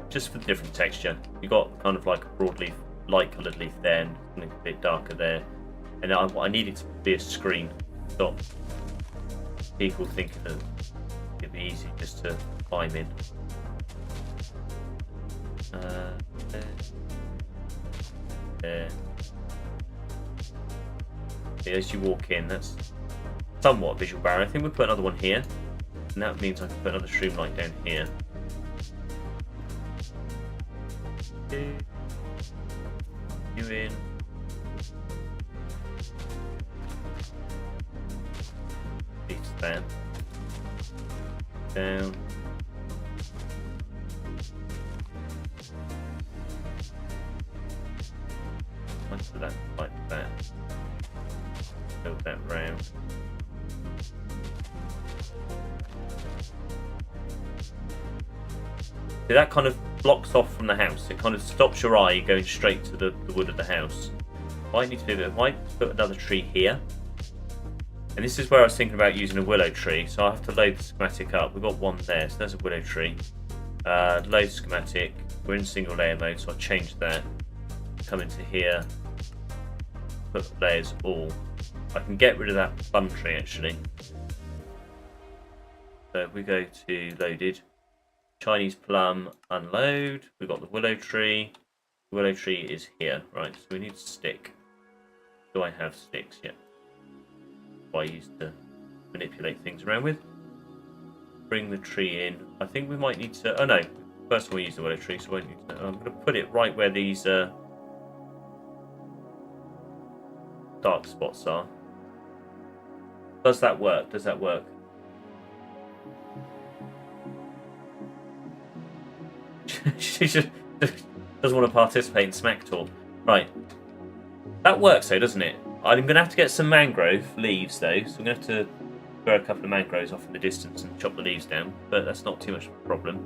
Just for the different texture. You've got kind of like a broadleaf, light coloured leaf there, and something a bit darker there. And I need it to be a screen. Stop people thinking that it'd be easy just to climb in. There. Yeah, as you walk in, that's somewhat a visual barrier. I think we'll put another one here. And that means I can put another stream light down here. You in. Beats there. Down. Onto that like that. Build that round. See, that kind of blocks off from the house. It kind of stops your eye going straight to the wood of the house. I need to do that. I might put another tree here. And this is where I was thinking about using a willow tree. So I have to load the schematic up. We've got one there, so there's a willow tree. Load schematic. We're in single layer mode, so I'll change that. Come into here. Put layers all. I can get rid of that plum tree actually. So if we go to loaded, Chinese plum, unload. We've got the willow tree. The willow tree is here, right? So we need a stick. Do I have sticks yet? I used to manipulate things around with. Bring the tree in. I think we might need to. Oh no! First of all, we use the willow tree, so we won't need to. I'm going to put it right where these dark spots are. Does that work? Does that work? She just doesn't want to participate in smack talk. Right. That works though, doesn't it? I'm going to have to get some mangrove leaves though, so I'm going to have to throw a couple of mangroves off in the distance and chop the leaves down, but that's not too much of a problem.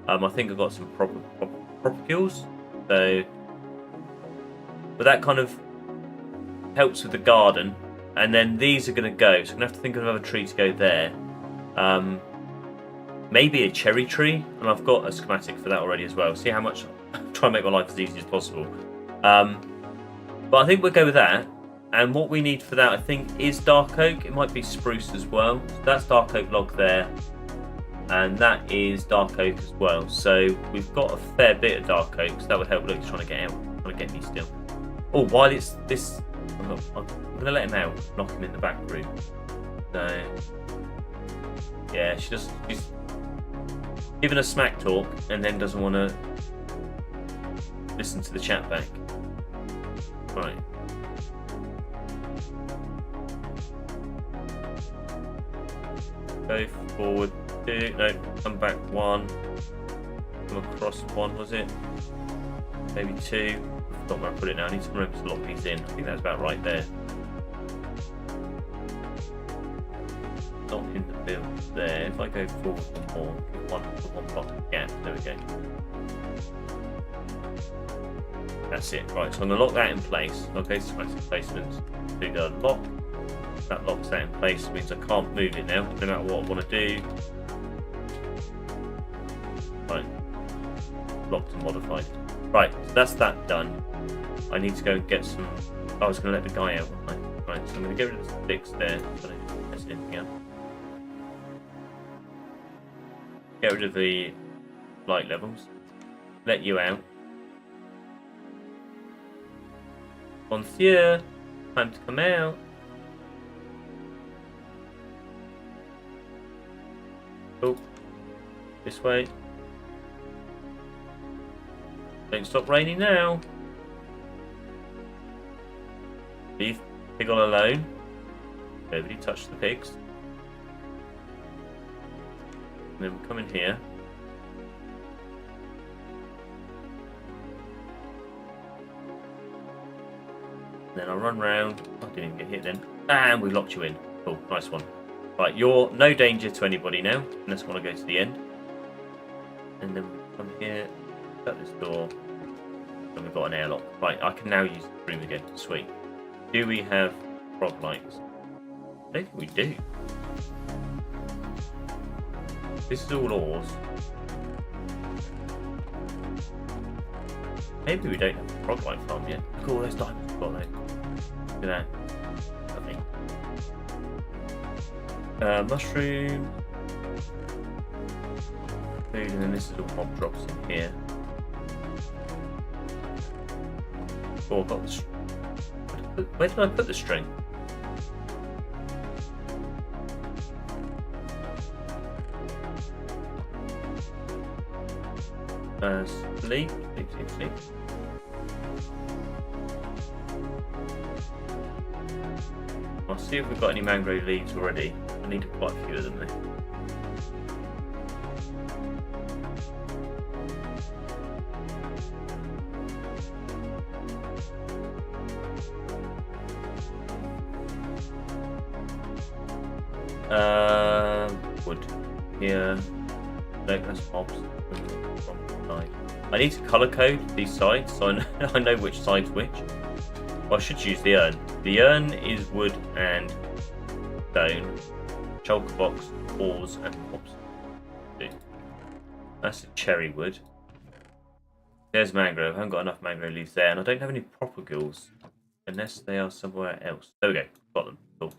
I think I've got some propagules, so but that kind of helps with the garden. And then these are going to go, so I'm going to have to think of another tree to go there. Maybe a cherry tree, and I've got a schematic for that already as well. See how much I'm trying to make my life as easy as possible. But I think we'll go with that. And what we need for that, I think, is dark oak. It might be spruce as well. So that's dark oak log there. And that is dark oak as well. So we've got a fair bit of dark oak. So that would help. Look, he's trying to get out. Trying to get me still. Oh, while it's this... I'm going to let him out. Knock him in the back room. So... yeah, she's giving a smack talk and then doesn't want to listen to the chat back. Right. Go forward 2, no, come back 1, come across 1, was it? Maybe 2, I forgot where I put it now, I need to remember to lock these in. I think that's about right there. Not in the build there, if I go forward more, one block gap, there we go. That's it, right, so I'm going to lock that in place. I'll go to schematic placements, do the lock. That locks that in place, means I can't move it now, no matter what I want to do. Right, locked and modified. Right, so that's that done. I need to go and get some. I was going to let the guy out, wasn't I? Right, so I'm going to get rid of the sticks there, so I don't mess anything up. Get rid of the light levels. Let you out. Monsieur, time to come out. Oh, this way. Don't stop raining now. Leave pig on alone. Nobody touch the pigs. And then we'll come in here. And then I'll run round. I didn't even get hit then. And we locked you in. Cool, nice one. Right, you're no danger to anybody now, unless I want to go to the end. And then we come here, shut this door, and we've got an airlock. Right, I can now use the room again. Sweet. Do we have frog lights? I don't think we do. This is all ores. Maybe we don't have a frog light farm yet. Look at all those diamonds we've got there. Look at that. Lovely. Mushroom. Food, and then this little mob drops in here. Oh, I've got the where did I put the string? Sleep. I'll see if we've got any mangrove leaves already. I need quite a few of them there. Wood. Here. No, that's mobs. I need to colour code these sides so I know which side's which. Well, I should use the urn. The urn is wood and stone. Chalk box, ores, and mobs. That's a cherry wood. There's mangrove. I haven't got enough mangrove leaves there, and I don't have any propagules unless they are somewhere else. There we go. Got them. Cool.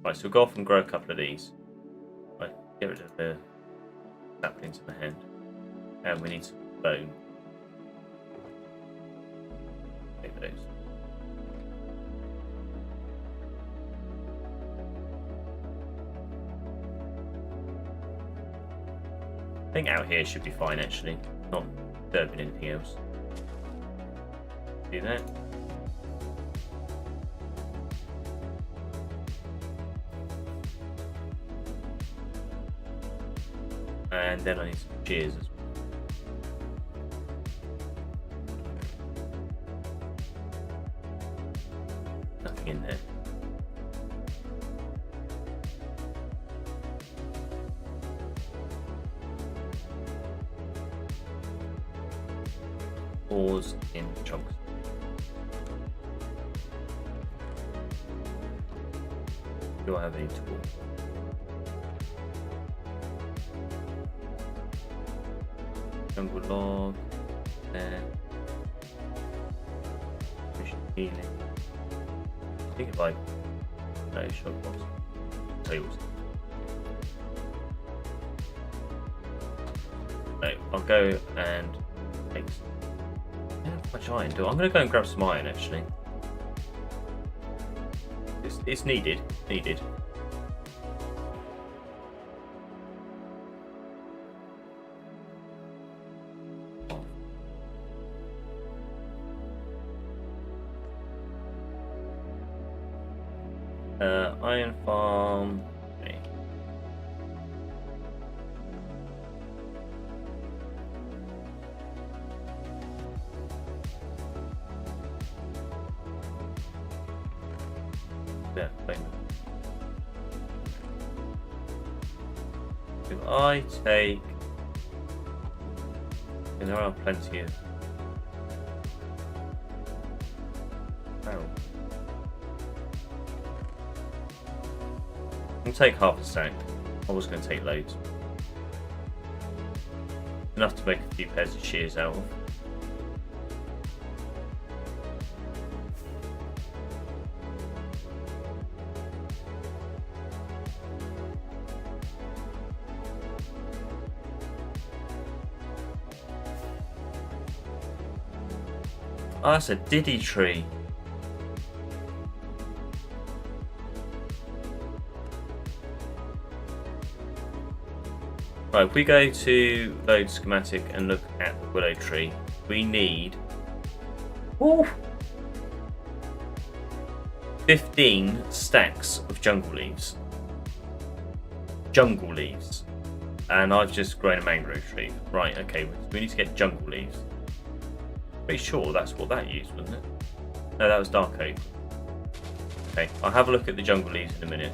Right, so we'll go off and grow a couple of these. Right, get rid of the saplings in the hand. And we need some bone. Take those. I think out here should be fine actually. Not disturbing anything else. Do that. And then I need some shears as well. Nothing in there. Ores in chunks. Do I have any tools? Jungle log and healing. I think if I no shot box. Tell you what. No, I'll go and take some. I don't know how much iron do. I'm gonna go and grab some iron actually. It's needed. Needed. Iron farm. Okay. Yeah, fine. If I take, and there are plenty of barrels. I'll take half a stack. I was going to take loads. Enough to make a few pairs of shears out of. Oh, that's a diddy tree. Right, if we go to load schematic and look at the willow tree, we need 15 stacks of jungle leaves. Jungle leaves. And I've just grown a mangrove tree. Right, okay, we need to get jungle leaves. Pretty sure that's what that used, wasn't it? No, that was dark oak. Okay, I'll have a look at the jungle leaves in a minute.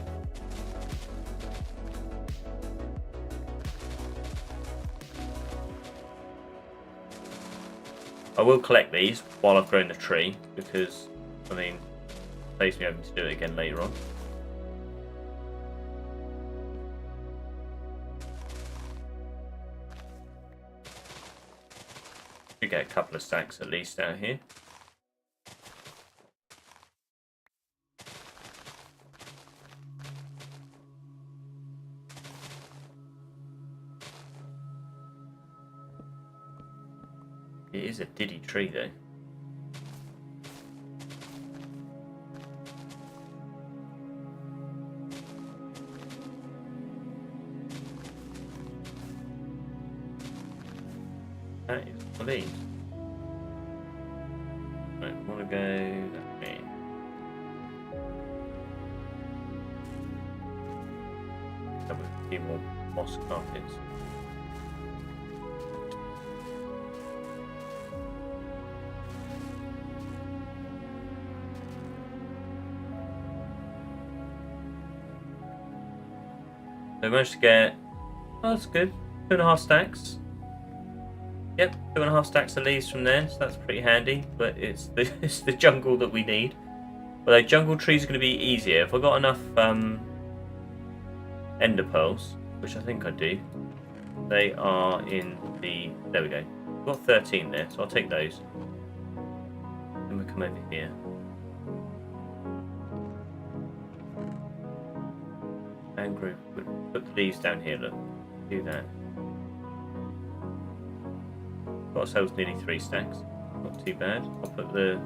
I will collect these while I've grown the tree because, I mean, it saves me having to do it again later on. We get a couple of stacks at least out here. It is a diddy tree though. That is one of these. Right, I want to go that way. Have a few more moss carpets. So I managed to get, oh that's good, 2.5 stacks. Yep, 2.5 stacks of leaves from there, so that's pretty handy, but it's the jungle that we need. Although jungle trees are going to be easier. If I got enough ender pearls, which I think I do, they are in the, there we go. I've got 13 there, so I'll take those. Then we'll come over here. And group. Put the leaves down here, look. Do that. Got ourselves nearly 3 stacks. Not too bad. I'll put the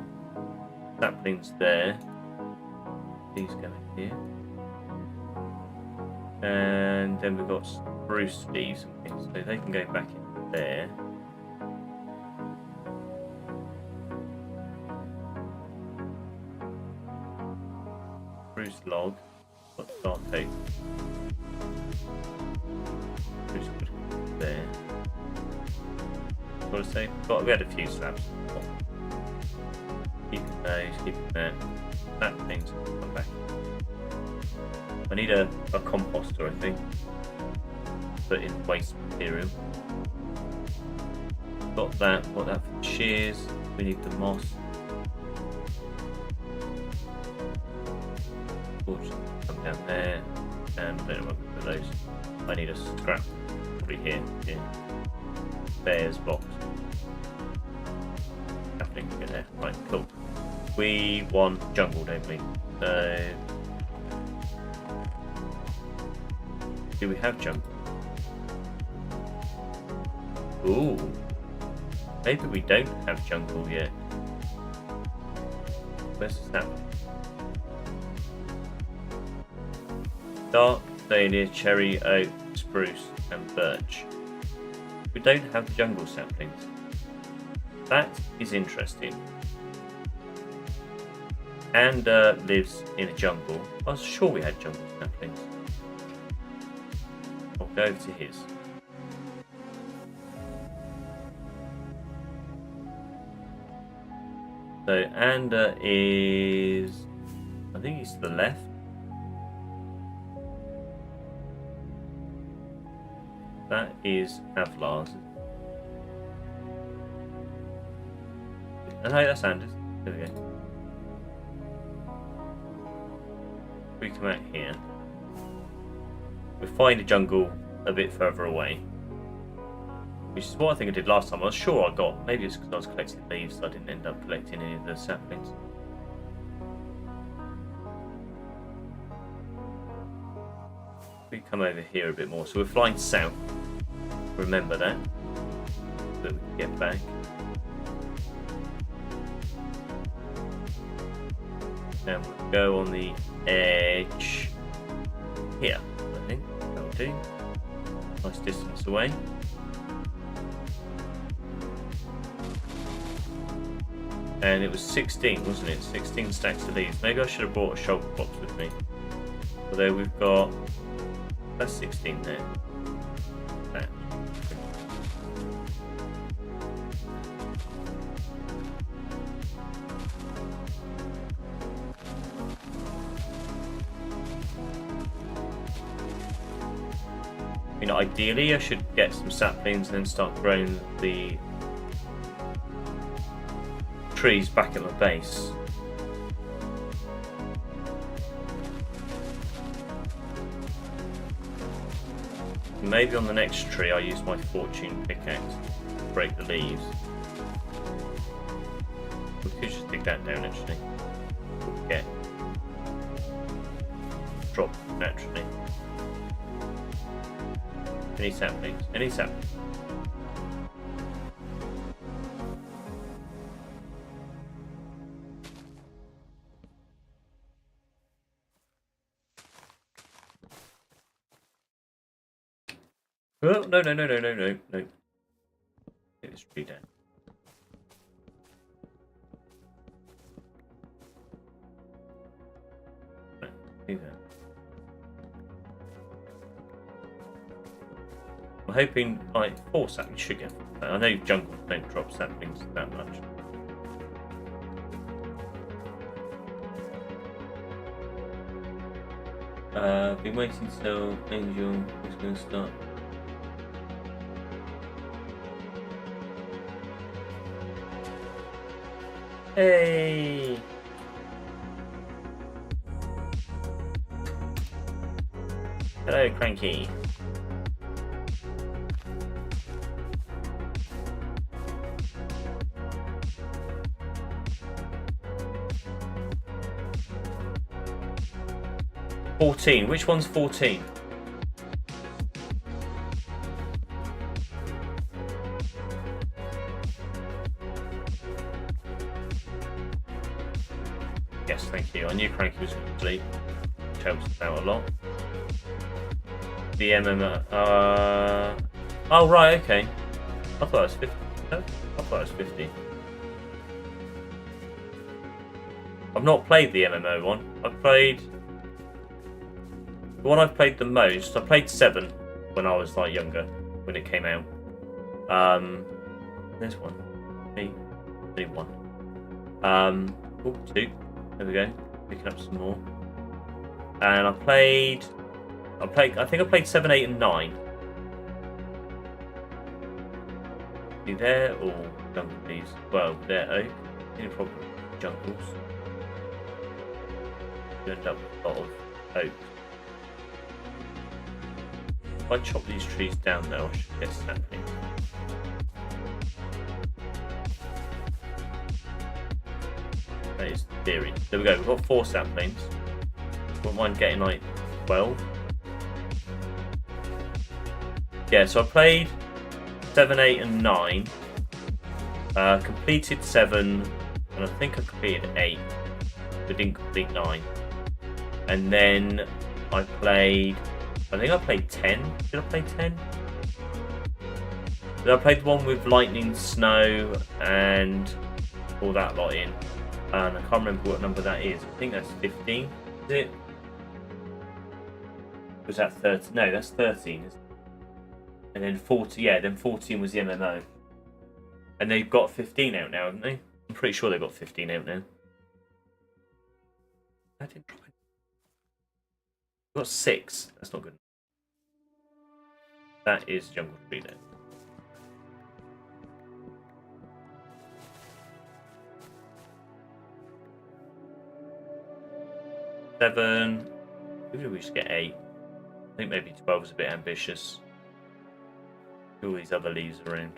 saplings there. These go in here. And then we've got spruce leaves and things, so they can go back in there. Spruce log. Got start oak. Spruce wood there. What to say? We had a few slabs. Keeping those, keeping that. That thing's come back. I need a composter, I think. Put in waste material. Got that for shears. We need the moss. Torch come down there. And I don't know what to put those. I need a scrap. Probably here. Bear's box. Happening in there. Right, cool. We want jungle, don't we? So do we have jungle? Ooh. Maybe we don't have jungle yet. Where's the snap? Dark, dahlia, cherry, oak, spruce, and birch. We don't have the jungle saplings. That is interesting. And lives in a jungle. I was sure we had jungle saplings. I'll go over to his. So Ander is, I think he's to the left. That is Avlar's. Oh no, that's Anders. There we go. We come out here. We find a jungle a bit further away, which is what I think I did last time. I was sure I got. Maybe it's because I was collecting leaves, so I didn't end up collecting any of the saplings. We come over here a bit more, so we're flying south. Remember that, so that we can get back. And we'll go on the edge here, I think. That'll do. Nice distance away. And it was 16, wasn't it? 16 stacks of these. Maybe I should have brought a shoulder box with me. Although we've got... That's 16 there. That. I mean, ideally I should get some saplings and then start growing the trees back at the base. Maybe on the next tree I use my fortune pickaxe to break the leaves. We could just dig that down actually. Get drop naturally. Any saplings? Any saplings? Oh, no. Get this tree down. Right, do that. I'm hoping, like, 4 saplings should get. I know jungles don't drop saplings that much. Been waiting till Angel was going to start. Hey! Hello, Cranky. 14. Which one's 14? Yes, thank you. I knew Cranky was going to sleep, which helps us out a lot. The MMO. Oh, right, okay. I thought it was 50. No, I thought it was 50. I've not played the MMO one. I've played. The one I've played the most. I played 7 when I was like younger, when it came out. There's one. Me. Only one. Oh, 2. There we go. Picking up some more. And I think I played 7, 8, and 9. See there, or jungle bees. Well, they're oak. Any problem with jungles. You end up with a lot of oak. If I chop these trees down though, I should get snapping. That is the theory. There we go, we've got 4 saplings. Wouldn't mind getting like 12. Yeah, so I played 7, 8, and 9. Completed 7, and I think I completed 8. But didn't complete 9. And then I think I played 10. Did I play 10? I played the one with lightning, snow, and all that lot in. And I can't remember what number that is. I think that's 15. Is it? Was that 13? No, that's 13. Isn't it? And then 14. Yeah, then 14 was the MMO. And they've got 15 out now, haven't they? I'm pretty sure they've got 15 out now. I didn't try. Got 6. That's not good. That is Jungle Tree then. Seven. Maybe we should get 8. I think maybe 12 is a bit ambitious. All these other leaves around.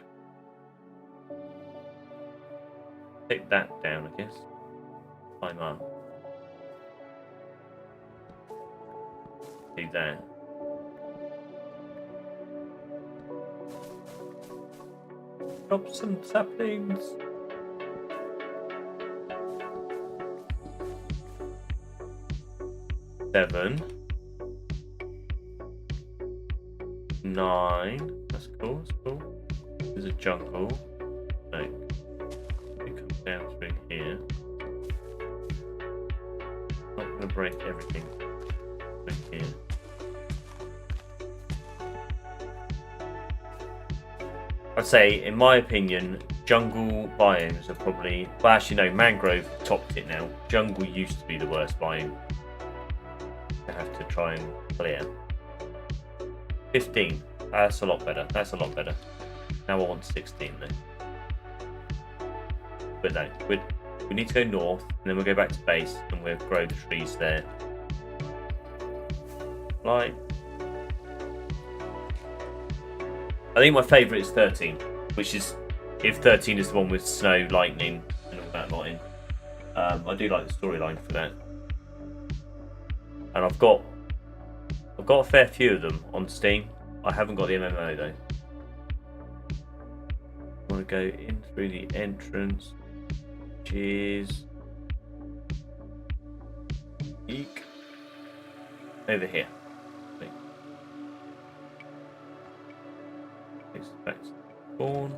Take that down, I guess. Climb up. Do that. Drop some saplings. Seven. 9. That's cool. That's cool. There's a jungle. Like, it comes down through here. Not gonna break everything through here. I'd say, in my opinion, jungle biomes are probably. Well, actually, no, mangrove topped it now. Jungle used to be the worst biome. I have to try and clear. 15. That's a lot better. That's a lot better. Now I want 16 though. But no, we need to go north, and then we'll go back to base, and we'll grow the trees there. Like, I think my favourite is 13, which is if 13 is the one with snow, lightning, and all that lot in. I do like the storyline for that. And I've got a fair few of them on Steam. I haven't got the MMO though. I want to go in through the entrance, which is eek over here. Takes us back to the spawn.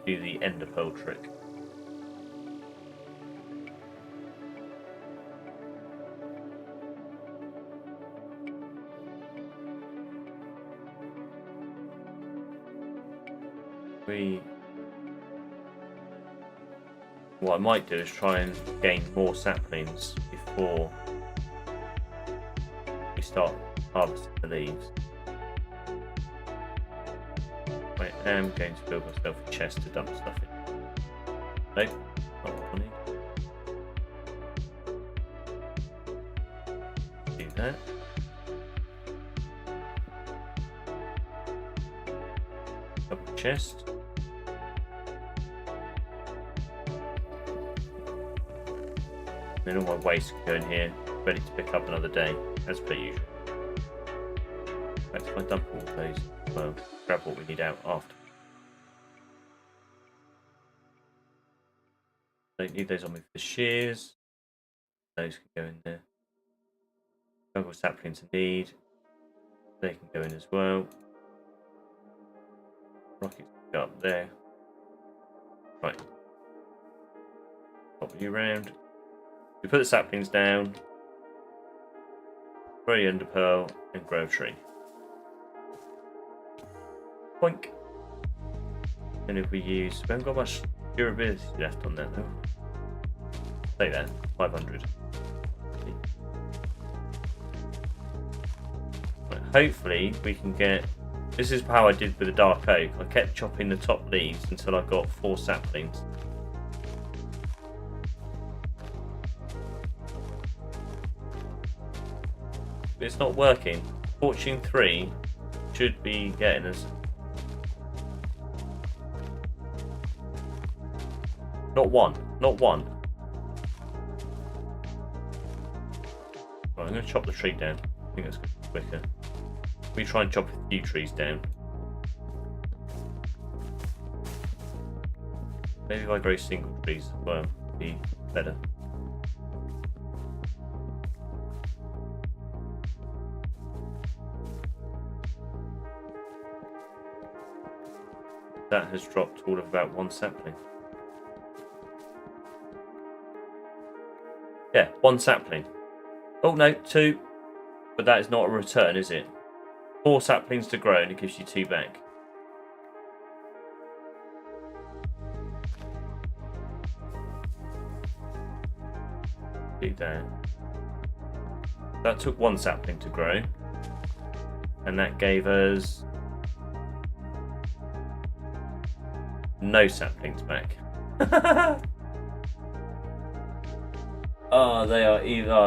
Do the ender pearl trick. What I might do is try and gain more saplings before we start harvesting the leaves. I am going to build myself a chest to dump stuff in. Nope, not what I need. Do that. chest. Then all my waste can go in here, ready to pick up another day, as per usual. Back to my dump all those. Well, grab what we need out after. Don't need those on me for the shears. Those can go in there. Jungle saplings indeed. They can go in as well. Rockets go up there. Right. Pop you round. We put the saplings down. Grow the ender pearl and grow a tree. Boink. And if we use, we haven't got much durability left on that though. Take that, 500. Right, hopefully we can get. This is how I did with the dark oak. I kept chopping the top leaves until I got 4 saplings. But it's not working. Fortune 3 should be getting us. Not one. Not one. Right, I'm going to chop the tree down. I think that's going to be quicker. We try and chop a few trees down. Maybe if I grow single trees as well, it'd be better. That has dropped all of about 1 sapling. Yeah, 1 sapling. Oh no, 2. But that is not a return, is it? 4 saplings to grow and it gives you 2 back. Do that. That took 1 sapling to grow. And that gave us no saplings back. Oh, they are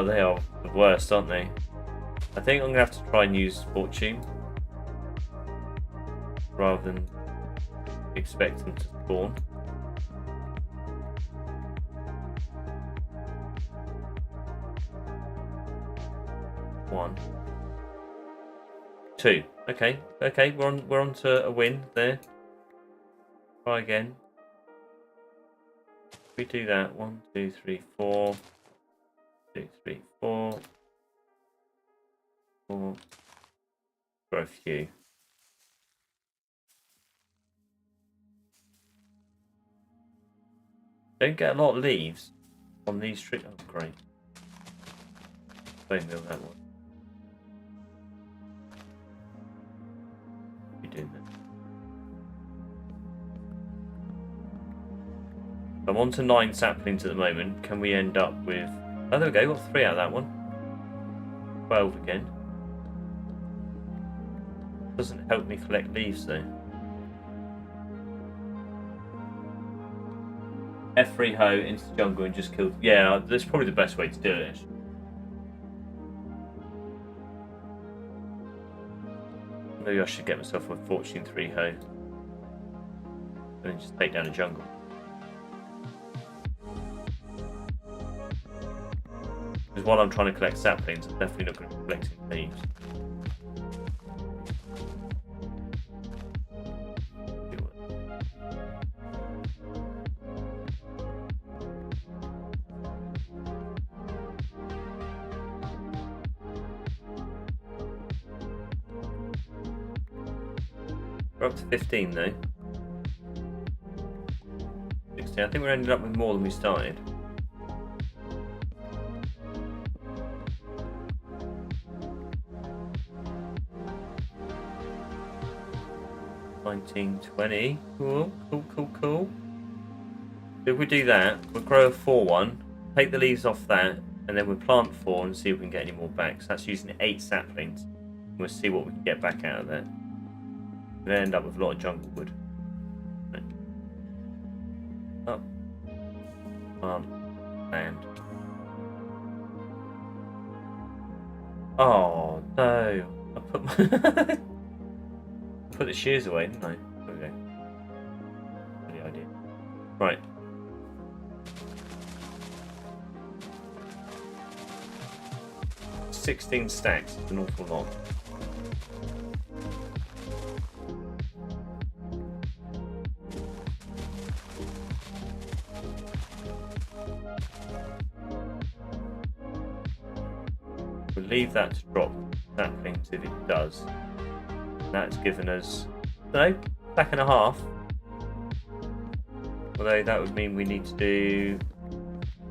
the worst, aren't they? I think I'm gonna have to try and use fortune rather than expect them to spawn. One, 2. Okay, we're on to a win there. Try again. We do that. 1, 2, 3, 4. 2, 3, 4. 4. Got a few. Don't get a lot of leaves on these trees. Oh, great. Don't mill that one. What are you doing there? I'm on to 9 saplings at the moment. Can we end up with... Oh, there we go. Got 3 out of that one. 12 again. Doesn't help me collect leaves though. F3 hoe into the jungle and just kill... Yeah, that's probably the best way to do it. Maybe I should get myself a Fortune 3 hoe. And then just take down a jungle. Because while I'm trying to collect saplings, I'm definitely not going to be collecting leaves. We're up to 15 though. 16. I think we ended up with more than we started. $19.20. Cool. If we do that, we'll grow a 4-1, take the leaves off that, and then we'll plant 4 and see if we can get any more back. So that's using 8 saplings. We'll see what we can get back out of that. We'll end up with a lot of jungle wood. Right. Up. Land. Oh no! I put my put the shears away, didn't I? There we go. Right. $16 stacks is an awful lot. We'll leave that to drop saplings if it does. That's given us, no, stack and a half. Although that would mean we need to do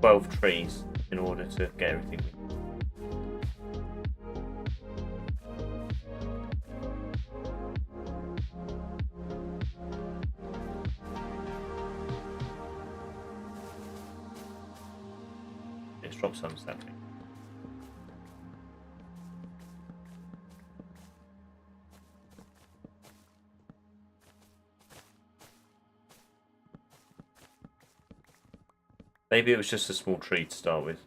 12 trees in order to get everything. Let's drop some sapling. Maybe it was just a small tree to start with.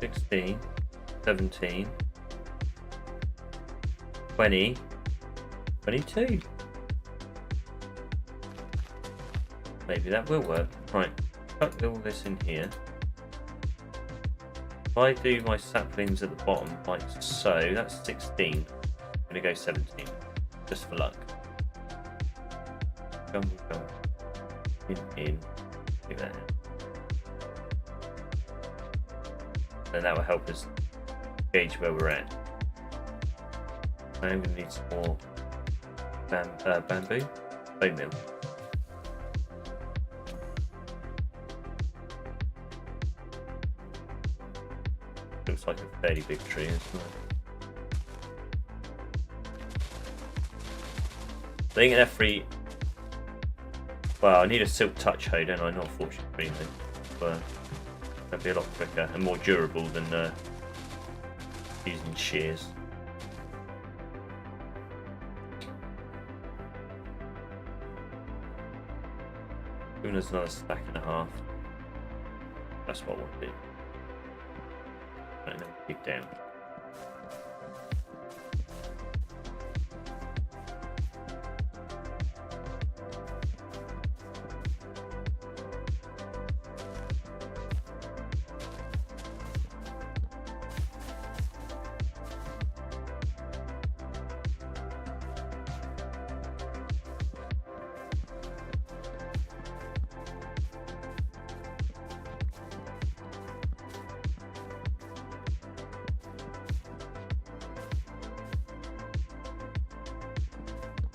$16. 17, 20, 22. Maybe that will work. Right, tuck all this in here. If I do my saplings at the bottom like so, that's 16. I'm going to go 17, just for luck. Go. In. Take that in. And that will help us gauge where we're at. I'm going to need some more bamboo, bone meal. Looks like a fairly big tree, isn't it? I think an F3. Well, I need a silk touch hoe, don't I? Not a fortune green thing. But that'd be a lot quicker and more durable than using shears. Giving us another stack and a half. That's what I want to do. Right, then dig down.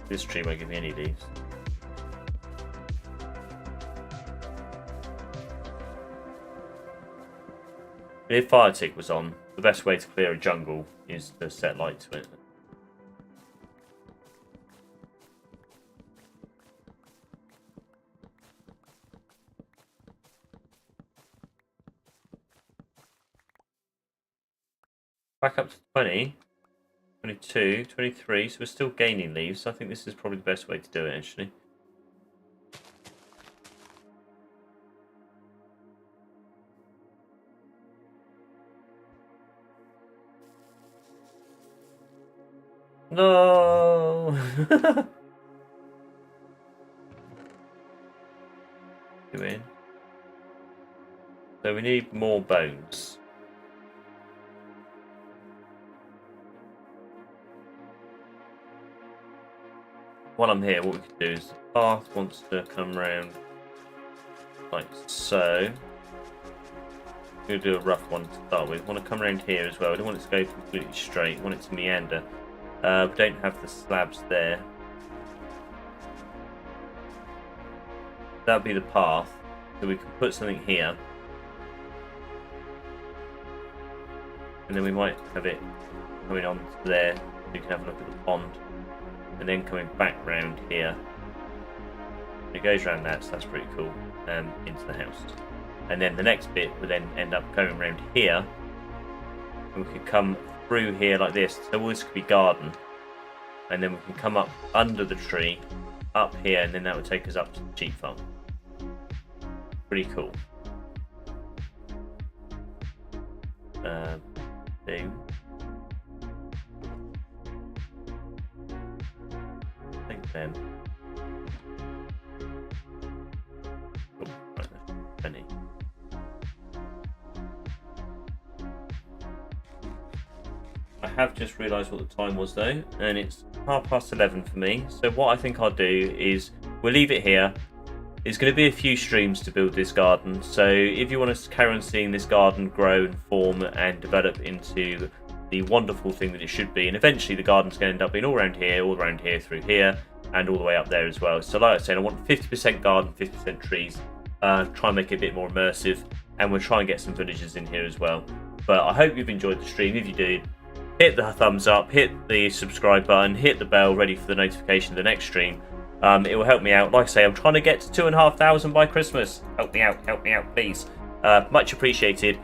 This tree won't give me any leaves. If fire tick was on, the best way to clear a jungle is to set light to it. Back up to 20. 22, 23, so we're still gaining leaves, so I think this is probably the best way to do it, actually. No! Go in. So we need more bones. While I'm here, what we can do is the path wants to come around like so. I'm going to do a rough one to start with. I want to come around here as well. I don't want it to go completely straight. I want it to meander. We don't have the slabs there. That would be the path. So we can put something here. And then we might have it coming on to there. You can have a look at the pond. And then coming back round here. It goes around that, so that's pretty cool. Into the house. and then the next bit would then end up going around here, and we could come through here like this. So all this could be garden, and then we can come up under the tree, up here, and then that would take us up to the sheep farm. Pretty cool. Boom. I think then. Oh, right there. Penny. I have just realised what the time was though, and it's 11:30 for me. So what I think I'll do is we'll leave it here. It's going to be a few streams to build this garden, so if you want to carry on seeing this garden grow and form and develop into the wonderful thing that it should be, and eventually the garden's going to end up being all around here, through here, and all the way up there as well. So like I said, I want 50% garden, 50% trees, try and make it a bit more immersive, and we'll try and get some villagers in here as well. But I hope you've enjoyed the stream. If you did, hit the thumbs up, hit the subscribe button, hit the bell ready for the notification of the next stream. It will help me out. Like I say, I'm trying to get to 2,500 by Christmas. Help me out, please. Much appreciated.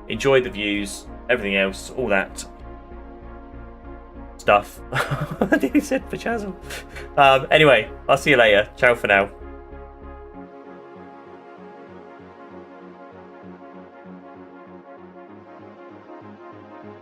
Enjoy the views, everything else, all that stuff. I think he said for Chazzle. Anyway, I'll see you later. Ciao for now.